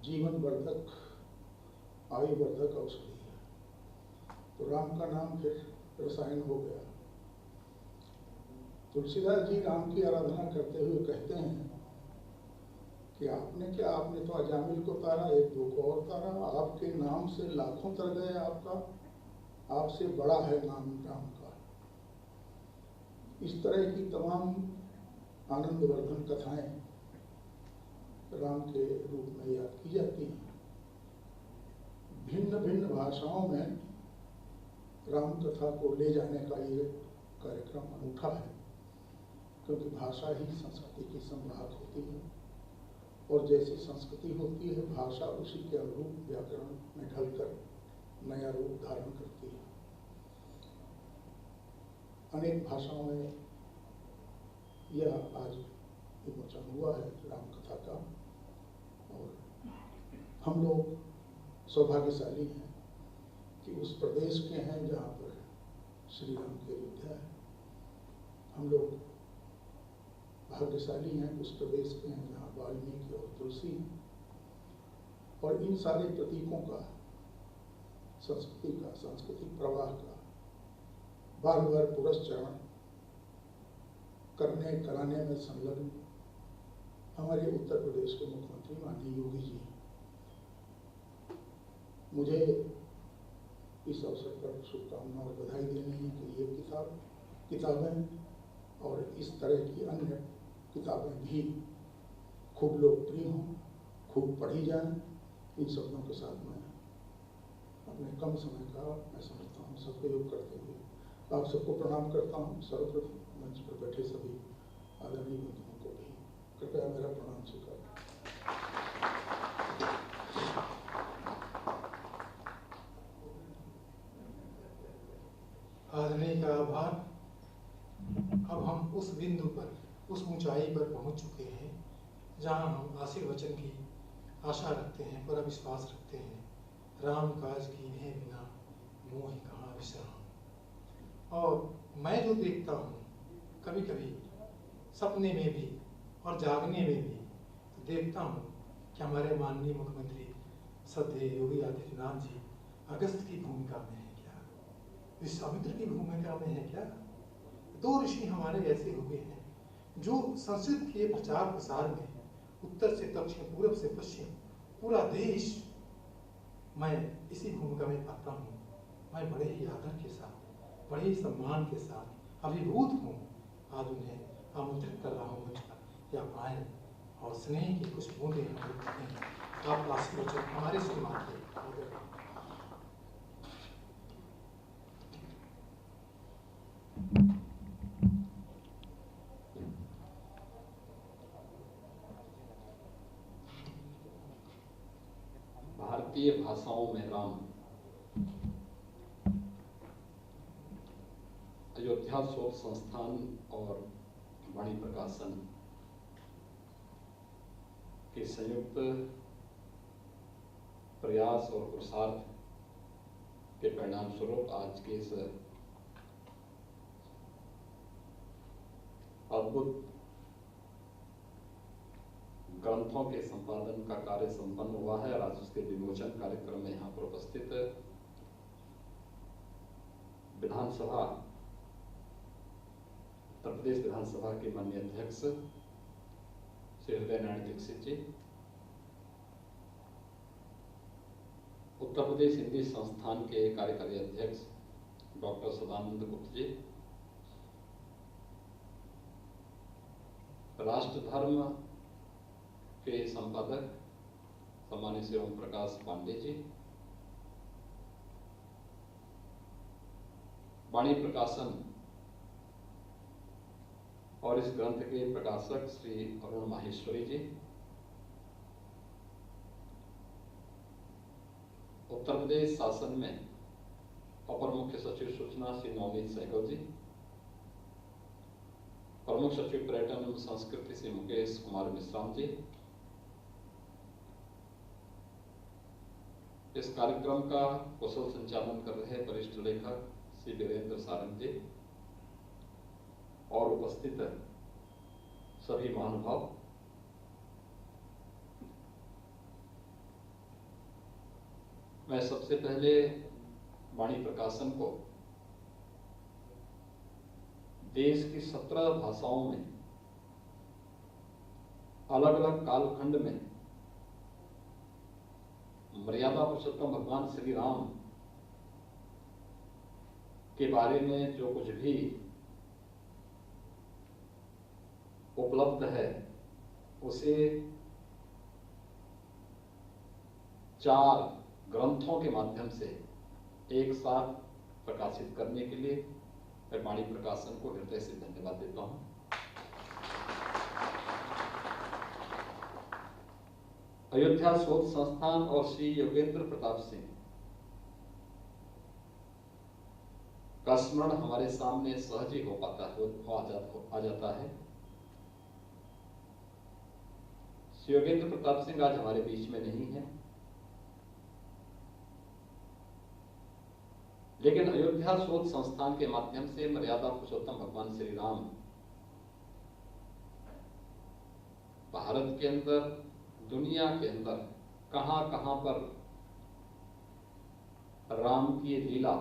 जीवन वर्धक, आयुवर्धक औषधि है। तो राम का नाम फिर रसायन हो गया। तुलसीदास जी राम की आराधना करते हुए कहते हैं कि आपने तो अजामिल को तारा, एक दो को और तारा, आपके नाम से लाखों तर गए आपका, आपसे बड़ा है नाम राम का। इस तरह की तमाम आनंदवर्धन कथाएं राम के रूप में याद की जाती हैं। भिन्न भिन्न भाषाओं में राम कथा को ले जाने का ये कार्यक्रम अनूठा है, क्योंकि भाषा ही संस्कृति की संवाहक होती है, और जैसी संस्कृति होती है भाषा उसी के अनुरूप व्याकरण में ढलकर नया रूप धारण करती है। अनेक भाषाओं में यह आज विमोचन हुआ है राम कथा का, और हम लोग सौभाग्यशाली हैं कि उस प्रदेश के हैं जहाँ पर श्री राम की अयोध्या है। हम लोग भाग्यशाली हैं उस प्रदेश के हैं जहाँ वाल्मीकि और तुलसी हैं, और इन सारे प्रतीकों का, संस्कृति का, सांस्कृतिक प्रवाह का बार बार पुरस्चरण करने कराने में संलग्न हमारे उत्तर प्रदेश के मुख्यमंत्री माननीय योगी जी। मुझे इस अवसर पर शुभकामनाएं और बधाई देनी है कि ये किताबें और इस तरह की अन्य किताबें भी खूब लोकप्रिय हों, खूब पढ़ी जाएं। इन शब्दों के साथ मैं अपने कम समय का मैं समझता हूँ सदुपयोग करते हुए आप सबको प्रणाम करता हूँ। सर्वप्रथम मंच पर बैठे सभी आदरणीय बंधुओं को भी कृपया मेरा प्रणाम स्वीकार। आदरणीय का आभार। अब हम उस बिंदु पर, उस ऊंचाई पर पहुंच चुके हैं जहां हम आशीर्वचन की आशा रखते हैं, पूरा विश्वास रखते हैं। राम काज कीन्हे बिना मोहि कहाँ विश्राम। और मैं जो देखता हूँ कभी कभी सपने में भी और जागने में भी, तो देखता हूँ कि हमारे माननीय मुख्यमंत्री श्रद्धेय योगी आदित्यनाथ जी अगस्त की भूमिका में है क्या, विश्वामित्र की भूमिका में है क्या। दो ऋषि हमारे ऐसे हुए हैं जो संस्कृत के प्रचार प्रसार में उत्तर से दक्षिण, पूर्व से पश्चिम, पूरा देश मैं इसी भूमिका में पाता हूँ। मैं बड़े ही आदर के साथ, बड़े ही सम्मान के साथ अभिभूत हूँ। आज उन्हें आमंत्रित कर रहा हूँ मंच पर, या आए और स्नेह की कुछ बूंदें हमें आप आशीर्वचन हमारे से मांगे। भारतीय भाषाओं में राम, अयोध्या शोध संस्थान और वाणी प्रकाशन के संयुक्त प्रयास और पुरुषार्थ के परिणाम स्वरूप आज के इस अद्भुत ग्रंथों के संपादन का कार्य संपन्न हुआ है और आज उसके विमोचन कार्यक्रम में यहाँ पर उपस्थित विधानसभा, उत्तर प्रदेश विधानसभा के माननीय अध्यक्ष श्री हृदय नारायण दीक्षित जी, उत्तर प्रदेश हिंदी संस्थान के कार्यकारी अध्यक्ष डॉक्टर सदानंद गुप्त जी, राष्ट्र धर्म के संपादक सम्मानित श्री ओम प्रकाश पांडे जी, वाणी प्रकाशन और इस ग्रंथ के प्रकाशक श्री अरुण माहेश्वरी जी, उत्तर प्रदेश शासन में अपर मुख्य सचिव सूचना श्री नवनीत सहगल जी, प्रमुख सचिव पर्यटन एवं संस्कृति श्री मुकेश कुमार मिश्राम जी, इस कार्यक्रम का कुशल संचालन कर रहे वरिष्ठ लेखक श्री वीरेंद्र सारंग जी और उपस्थित सभी महानुभाव, मैं सबसे पहले वाणी प्रकाशन को देश की 17 भाषाओं में अलग अलग कालखंड में मर्यादा पुरुषोत्तम भगवान श्री राम के बारे में जो कुछ भी उपलब्ध है उसे 4 ग्रंथों के माध्यम से एक साथ प्रकाशित करने के लिए मैं वाणी प्रकाशन को हृदय से धन्यवाद देता हूं। अयोध्या शोध संस्थान और श्री योगेंद्र प्रताप सिंह का स्मरण हमारे सामने सहज ही आ जाता है। श्री योगेंद्र प्रताप सिंह आज हमारे बीच में नहीं है, लेकिन अयोध्या शोध संस्थान के माध्यम से मर्यादा पुरुषोत्तम भगवान श्री राम भारत के अंदर, दुनिया के अंदर कहां कहां पर राम की लीला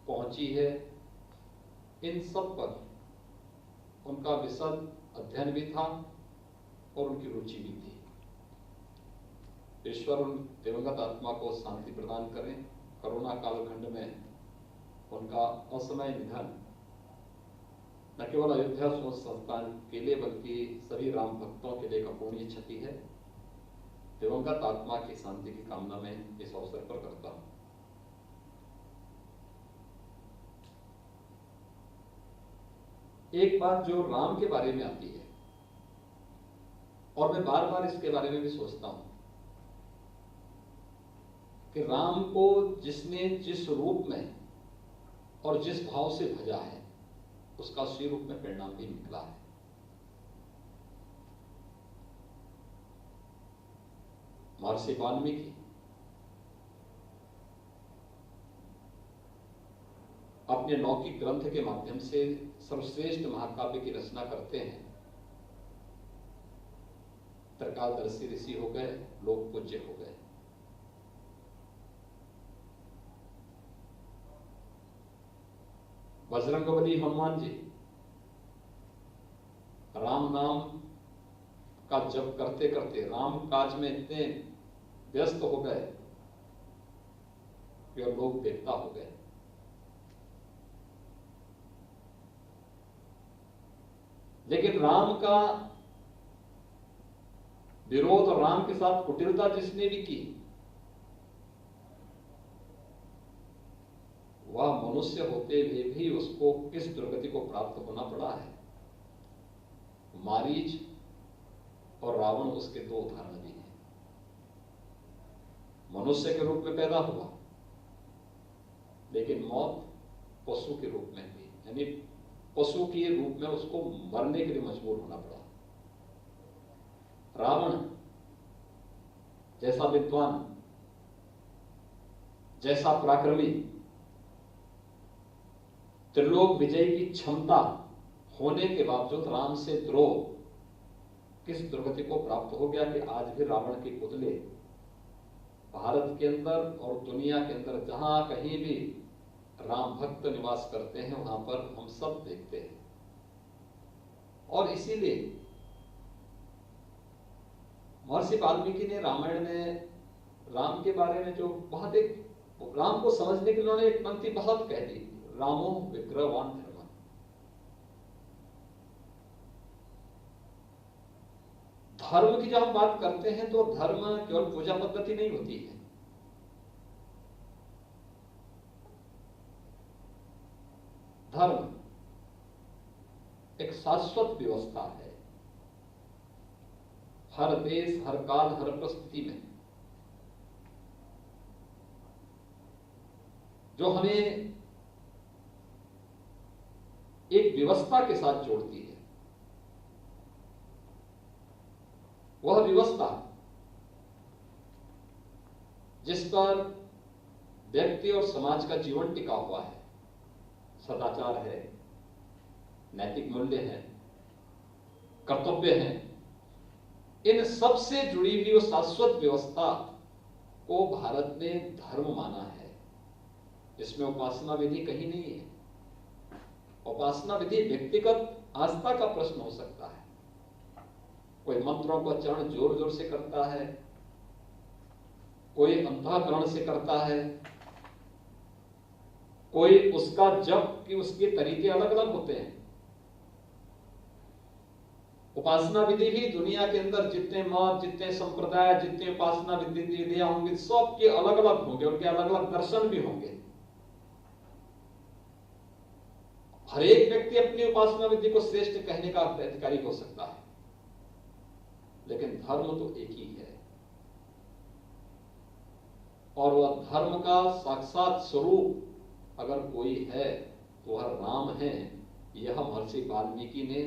पहुंची है, इन सब पर उनका विशद अध्ययन भी था और उनकी रुचि भी थी। ईश्वर उन दिवंगत आत्मा को शांति प्रदान करें। कोरोना कालखंड में उनका असमय निधन न केवल अयोध्या शोध संस्थान के लिए बल्कि सभी राम भक्तों के लिए एक अपूर्णीय क्षति है। दिवंगत आत्मा की शांति की कामना में इस अवसर पर करता हूं। एक बात जो राम के बारे में आती है और मैं बार बार इसके बारे में भी सोचता हूं कि राम को जिसने जिस रूप में और जिस भाव से भजा है उसका उसी रूप में परिणाम भी निकला है। महर्षि वाल्मीकि अपने लौकिक ग्रंथ के माध्यम से सर्वश्रेष्ठ महाकाव्य की रचना करते हैं। त्रिकालदर्शी ऋषि हो गए, लोक पूज्य हो गए। बजरंगबली हनुमान जी राम नाम का जप करते करते राम काज में इतने व्यस्त हो गए कि और लोग देवता हो गए। लेकिन राम का विरोध और राम के साथ कुटिलता जिसने भी की वह मनुष्य होते हुए भी उसको किस दुर्गति को प्राप्त होना पड़ा है। मारीच और रावण उसके 2 उदाहरण भी हैं। मनुष्य के रूप में पैदा हुआ लेकिन मौत पशु के रूप में हुई, यानी पशु के रूप में उसको मरने के लिए मजबूर होना पड़ा। रावण जैसा विद्वान, जैसा पराक्रमी, त्रिलोक विजय की क्षमता होने के बावजूद राम से द्रोह किस दुर्गति को प्राप्त हो गया कि आज भी रावण के पुतले भारत के अंदर और दुनिया के अंदर जहां कहीं भी राम भक्त निवास करते हैं वहां पर हम सब देखते हैं। और इसीलिए महर्षि वाल्मीकि ने रामायण में राम के बारे में जो बहुत एक राम को समझने के लिए उन्होंने एक पंक्ति बहुत कह दी, रामो विग्रहवान धर्म। धर्म की जब हम बात करते हैं तो धर्म केवल पूजा पद्धति नहीं होती है। धर्म एक शाश्वत व्यवस्था है। हर देश, हर काल, हर परिस्थिति में जो हमें एक व्यवस्था के साथ जोड़ती है, वह व्यवस्था जिस पर व्यक्ति और समाज का जीवन टिका हुआ है, सदाचार है, नैतिक मूल्य है, कर्तव्य है, इन सब से जुड़ी हुई वो शाश्वत व्यवस्था को भारत ने धर्म माना है। इसमें उपासना विधि कहीं नहीं है। उपासना विधि व्यक्तिगत आस्था का प्रश्न हो सकता है। कोई मंत्रों का चरण जोर जोर से करता है, कोई अंतःकरण से करता है, कोई उसका जप की उसके तरीके अलग अलग होते हैं। उपासना विधि भी दुनिया के अंदर जितने मत, जितने संप्रदाय, जितने उपासना विधियां होंगी, सबके अलग अलग होंगे, उनके अलग अलग दर्शन भी होंगे। हर एक व्यक्ति अपनी उपासना विधि को श्रेष्ठ कहने का अधिकारी हो सकता है, लेकिन धर्म तो एक ही है, और वह धर्म का साक्षात स्वरूप अगर कोई है तो वह राम है। यह महर्षि वाल्मीकि ने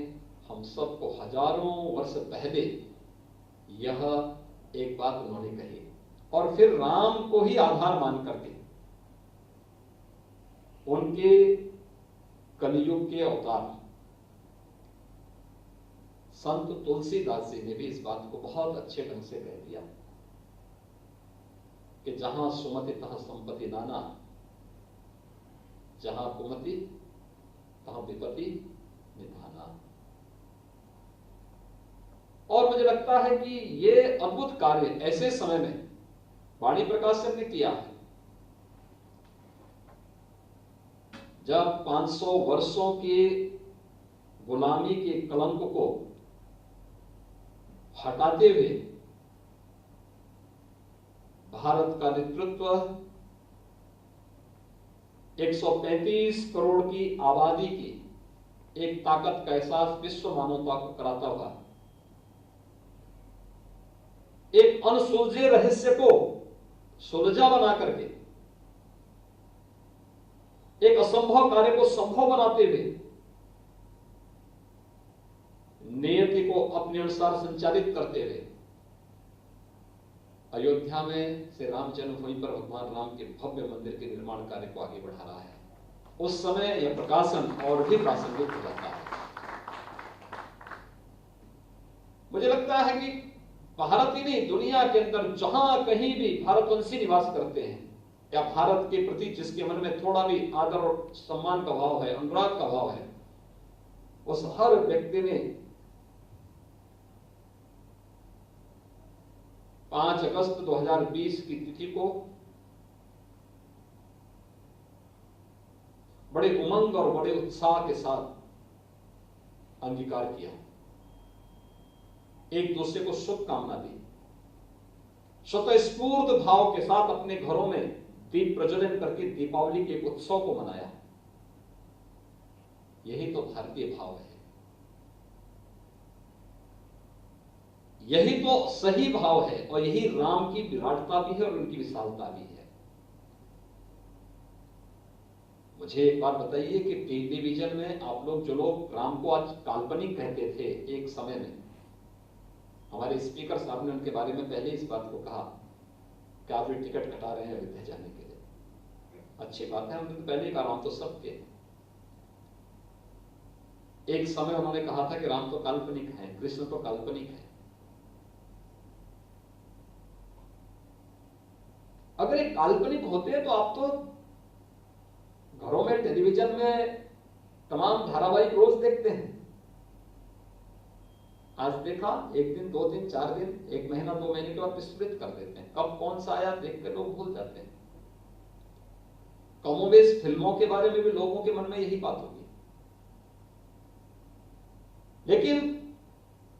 हम सबको हजारों वर्ष पहले यह एक बात उन्होंने कही, और फिर राम को ही आधार मान करके उनके कलयुग के अवतार संत तुलसीदास जी ने भी इस बात को बहुत अच्छे ढंग से कह दिया कि जहां सुमति तहां संपत्ति नाना, जहां कुमति तहां विपत्ति निधाना। और मुझे लगता है कि ये अद्भुत कार्य ऐसे समय में वाणी प्रकाशन ने किया है जब 500 वर्षों की गुलामी के कलंक को हटाते हुए भारत का नेतृत्व 135 करोड़ की आबादी की एक ताकत का एहसास विश्व मानवता को कराता हुआ एक अनसुलझे रहस्य को सुलझा बना करके एक असंभव कार्य को संभव बनाते हुए नियति को अपने अनुसार संचालित करते हुए अयोध्या में से राम जन्मभूमि पर भगवान राम के भव्य मंदिर के निर्माण कार्य को आगे बढ़ा रहा है। उस समय यह प्रकाशन और भी प्रासंगिक हो जाता है। मुझे लगता है कि भारत ही नहीं, दुनिया के अंदर जहां कहीं भी भारतवंशी निवास करते हैं या भारत के प्रति जिसके मन में थोड़ा भी आदर और सम्मान का भाव है, अनुराग का भाव है, उस हर व्यक्ति ने 5 अगस्त 2020 की तिथि को बड़े उमंग और बड़े उत्साह के साथ अंगीकार किया, एक दूसरे को शुभकामना दी, स्वतःस्फूर्त भाव के साथ अपने घरों में दीप प्रज्वलन करके दीपावली के उत्सव को मनाया। यही तो भारतीय भाव है, यही तो सही भाव है, और यही राम की विराटता भी है और उनकी विशालता भी है। मुझे एक बात बताइए कि टेलीविजन में आप लोग जो लोग राम को आज काल्पनिक कहते थे, एक समय में हमारे स्पीकर साहब ने उनके बारे में पहले इस बात को कहा कि आप ये टिकट कटा रहे हैं अयोध्या जाने के लिए। अच्छी बात है, उन्होंने पहले कहा राम तो सबके। एक समय उन्होंने कहा था कि राम तो काल्पनिक है, कृष्ण तो काल्पनिक है। अगर एक काल्पनिक होते तो आप तो घरों में टेलीविजन में तमाम धारावाहिक रोज देखते हैं। आज देखा, एक दिन, 2 दिन, 4 दिन, 1 महीना, 2 महीने के बाद विस्मृत कर देते हैं। कब कौन सा आया देख कर लोग भूल जाते हैं। कमोबेश फिल्मों के बारे में भी लोगों के मन में यही बात होगी। लेकिन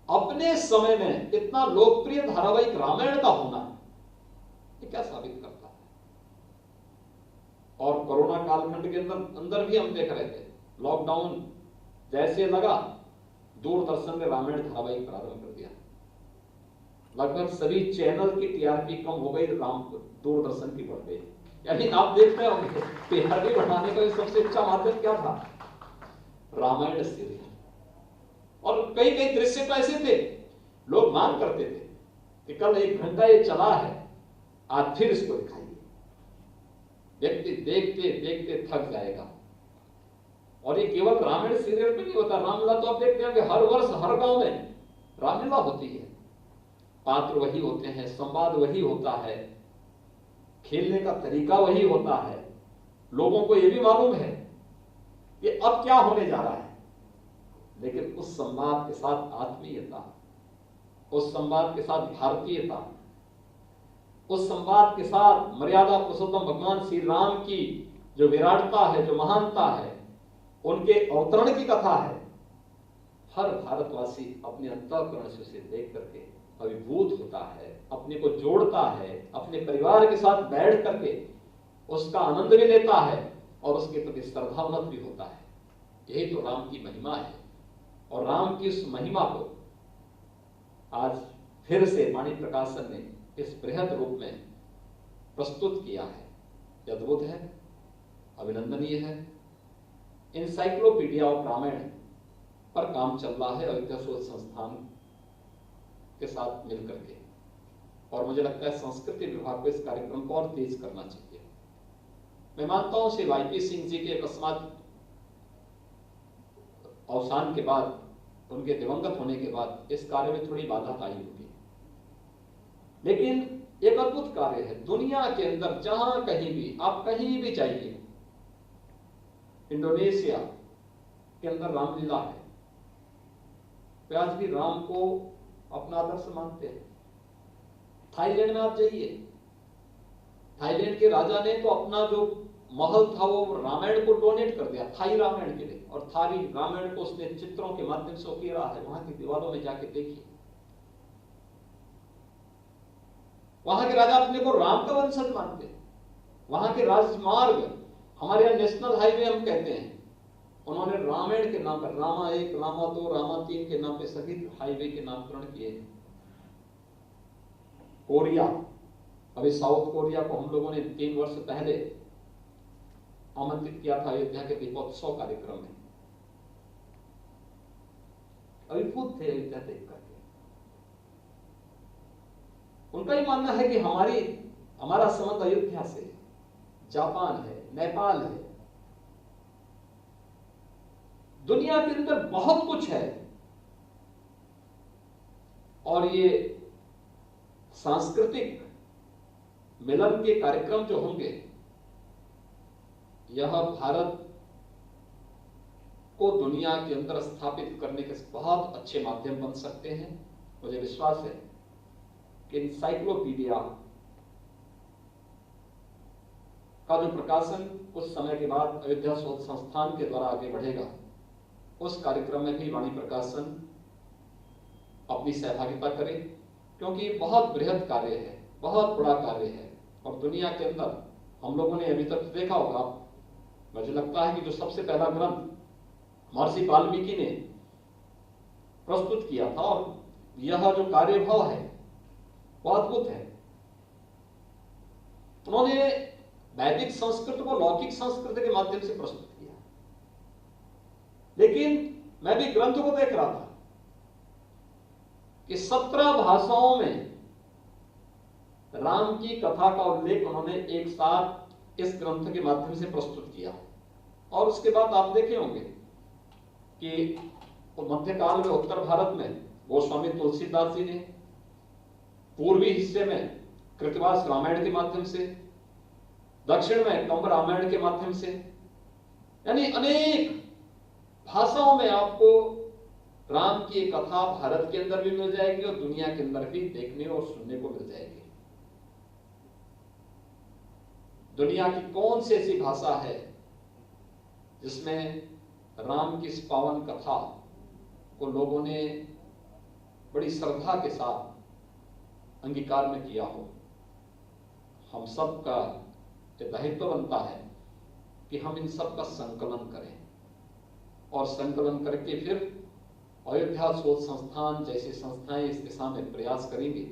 अपने समय में इतना लोकप्रिय धारावाहिक रामायण का होना ये क्या साबित करता है। और कोरोना कालखंड के अंदर भी हम देख रहे थे, लॉकडाउन जैसे लगा, दूरदर्शन ने रामायण धारावाहिक प्रारंभ कर दिया। लगभग सभी चैनल की टीआरपी कम हो गई, दूरदर्शन की बढ़ गई। यानी आप देख रहे होंगे टीआरपी बढ़ाने का सबसे अच्छा माध्यम क्या था, रामायण सीरियल। और कई कई दृश्य तो ऐसे थे, लोग मांग करते थे कि कल 1 घंटा ये चला है, आज फिर इसको दिखाइए। व्यक्ति देखते देखते थक जाएगा। और ये केवल रामायण सीरियल में नहीं होता, रामलीला तो आप देखते हैं कि हर वर्ष हर गांव में रामलीला होती है। पात्र वही होते हैं, संवाद वही होता है, खेलने का तरीका वही होता है। लोगों को यह भी मालूम है कि अब क्या होने जा रहा है, लेकिन उस संवाद के साथ आत्मीयता, उस संवाद के साथ भारतीयता, उस संवाद के साथ मर्यादा पुरुषोत्तम भगवान श्री राम की जो विराटता है, जो महानता है, उनके अवतरण की कथा है। हर भारतवासी अपने अंतःकरण से उसे देख करके अभिभूत होता है, अपने को जोड़ता है, अपने परिवार के साथ बैठ करके उसका आनंद भी लेता है और उसके प्रति श्रद्धावनत भी होता है। यही तो राम की महिमा है। और राम की उस महिमा को आज फिर से वाणी प्रकाशन ने इस बृहद रूप में प्रस्तुत किया है। यह अद्भुत है, अभिनंदनीय है। एनसाइक्लोपीडिया ऑफ रामायण पर काम चल रहा है अयोध्या शोध संस्थान के साथ मिलकर के, और मुझे लगता है संस्कृति विभाग को इस कार्यक्रम को और तेज करना चाहिए। मैं मानता हूं श्री वाईपी सिंह जी के अकस्मात अवसान के बाद, उनके दिवंगत होने के बाद इस कार्य में थोड़ी बाधा आई होगी, लेकिन एक अद्भुत कार्य है। दुनिया के अंदर जहां कहीं भी, आप कहीं भी जाइए, इंडोनेशिया के अंदर रामलीला है, वे आज भी राम को अपना आदर्श मानते हैं। थाईलैंड में आप जाइए, थाईलैंड के राजा ने तो अपना जो महल था वो रामायण को डोनेट कर दिया, थाई रामायण के लिए, और थाई रामायण को उसने चित्रों के माध्यम से उकेरा है। वहां की दीवारों में जाके देखिए, वहां के राजा अपने को राम का वंशज मानते हैं। वहां के राजमार्ग, हमारे यहां नेशनल हाईवे हम कहते हैं, उन्होंने रामायण के नाम पर, रामा 1, रामा 2, रामा 3 के नाम पे सभी हाईवे के नामकरण किए हैं। कोरिया, अभी साउथ कोरिया को हम लोगों ने 3 वर्ष पहले आमंत्रित किया था अयोध्या के दीपोत्सव कार्यक्रम में। अभिभूत थे अयोध्या देख करके। उनका ही मानना है कि हमारा संबंध अयोध्या से, जापान है, नेपाल है, दुनिया के अंदर बहुत कुछ है। और ये सांस्कृतिक मिलन के कार्यक्रम जो होंगे, यह भारत को दुनिया के अंदर स्थापित करने के बहुत अच्छे माध्यम बन सकते हैं। मुझे विश्वास है कि एनसाइक्लोपीडिया का जो प्रकाशन कुछ समय के बाद अयोध्या शोध संस्थान के द्वारा आगे बढ़ेगा, उस कार्यक्रम में भी वाणी प्रकाशन अपनी सहभागिता करे, क्योंकि बहुत बृहद कार्य है, बहुत बड़ा कार्य है। और दुनिया के अंदर हम लोगों ने अभी तक देखा होगा, मुझे लगता है कि जो सबसे पहला ग्रंथ महर्षि वाल्मीकि ने प्रस्तुत किया था, और यह जो कार्यभाव है वह अद्भुत है। उन्होंने वैदिक संस्कृत को लौकिक संस्कृत के माध्यम से प्रस्तुत किया। लेकिन मैं भी ग्रंथ को देख रहा था कि 17 भाषाओं में राम की कथा का उल्लेख उन्होंने एक साथ इस ग्रंथ के माध्यम से प्रस्तुत किया। और उसके बाद आप देखे होंगे कि मध्यकाल में उत्तर भारत में गोस्वामी तुलसीदास जी ने, पूर्वी हिस्से में कृतवास रामायण के माध्यम से, दक्षिण में कंब रामायण के माध्यम से, यानी अनेक भाषाओं में आपको राम की एक कथा भारत के अंदर भी मिल जाएगी और दुनिया के अंदर भी देखने और सुनने को मिल जाएगी। दुनिया की कौन सी ऐसी भाषा है जिसमें राम की इस पावन कथा को लोगों ने बड़ी श्रद्धा के साथ अंगीकार में किया हो? हम सब का दायित्व बनता है कि हम इन सब का संकलन करें, और संकलन करके फिर अयोध्या शोध संस्थान जैसी संस्थाएं इस दिशा में प्रयास करेंगी,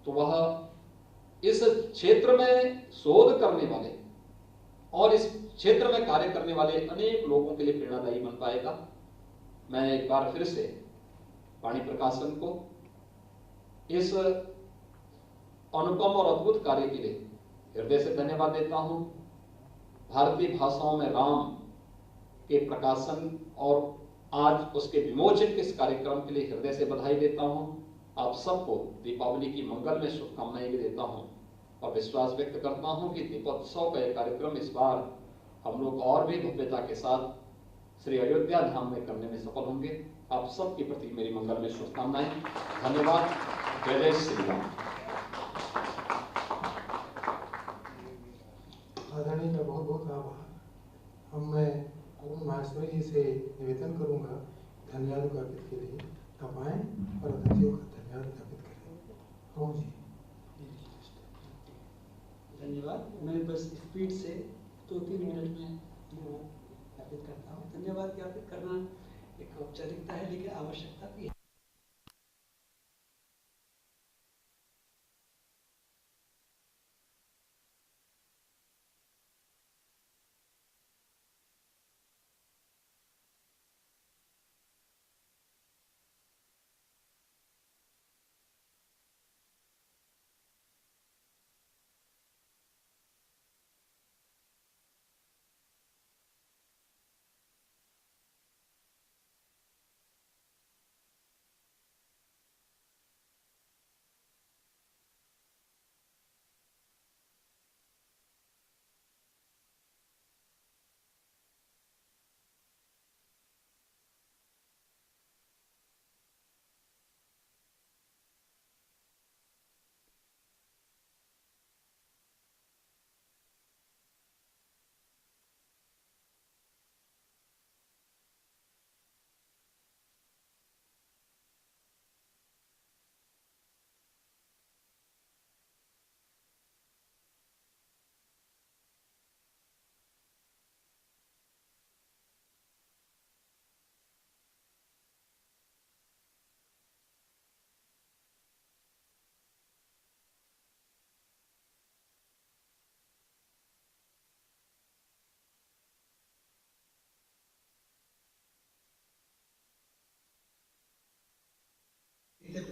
तो वह इस क्षेत्र में शोध करने वाले और इस क्षेत्र में कार्य करने वाले अनेक लोगों के लिए प्रेरणादायी बन पाएगा। मैं एक बार फिर से वाणी प्रकाशन को इस अनुपम और अद्भुत कार्य के लिए हृदय से धन्यवाद देता हूं। भारतीय भाषाओं में राम के प्रकाशन और आज उसके विमोचन के इस कार्यक्रम के लिए हृदय से बधाई देता हूं। आप सबको दीपावली की मंगल में शुभकामनाएं भी देता हूं और विश्वास व्यक्त करता हूं कि दीपोत्सव का यह कार्यक्रम इस बार हम लोग और भी भव्यता के साथ श्री अयोध्या धाम में करने में सफल होंगे। आप सबके प्रति मेरी मंगलमय शुभकामनाएं। धन्यवाद। जय जय श्री राम। आदरणीय का बहुत बहुत आभार। अब मैं अरुण माहेश्वरी जी से निवेदन करूंगा धन्यवाद ज्ञापित के लिए आप आए और अतिथियों का धन्यवाद ज्ञापित करें। अरुण जी। धन्यवाद। मैं बस स्पीड से 2-3 मिनट में धन्यवाद ज्ञापित करता हूँ। धन्यवाद ज्ञापित करना एक औपचारिकता है, लेकिन आवश्यकता भी है।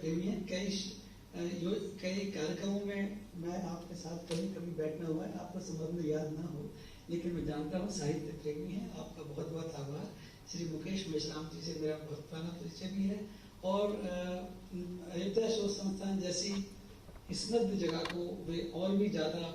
प्रेमी है। कई कार्यक्रमों में मैं आपके साथ कभी बैठना हुआ है, आपको संबंध में याद ना हो, लेकिन मैं जानता हूँ साहित्य प्रेमी है। आपका बहुत बहुत आभार। श्री मुकेश मेश्राम जी से मेरा बहुत पुराना परिचय भी है और अयोध्या शोध संस्थान जैसी स्नग्ध जगह को वे और भी ज़्यादा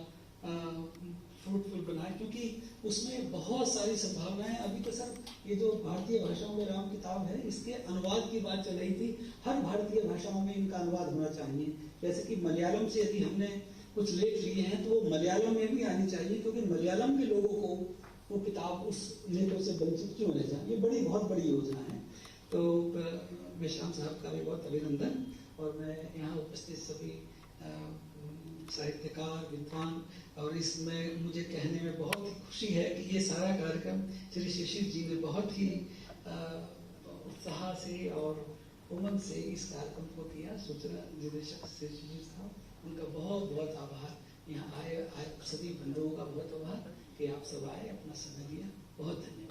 फ्रूटफुल बनाए, क्योंकि उसमें बहुत सारी संभावनाएं। अभी तो सर ये जो भारतीय भाषाओं में राम किताब है, इसके अनुवाद की बात चल रही थी। हर भारतीय भाषाओं में इनका अनुवाद होना चाहिए। जैसे कि मलयालम से यदि हमने कुछ लेख लिए हैं तो वो मलयालम में भी आनी चाहिए, क्योंकि मलयालम के लोगों को वो किताब उस लेखों से वंचित क्यों रह जाए। ये बहुत बड़ी योजना है। तो मेश्राम साहब का भी बहुत अभिनंदन। और मैं यहाँ उपस्थित सभी साहित्यकार, विद्वान, और इसमें मुझे कहने में बहुत ही खुशी है कि ये सारा कार्यक्रम श्री शिशिर जी ने बहुत ही उत्साह से और उमंग से इस कार्यक्रम को किया। सूचना निदेशक श्री शिशिर साहब, उनका बहुत बहुत आभार। यहाँ आए सभी बंधुओं का बहुत आभार कि आप सब आए, अपना समय दिया। बहुत धन्यवाद।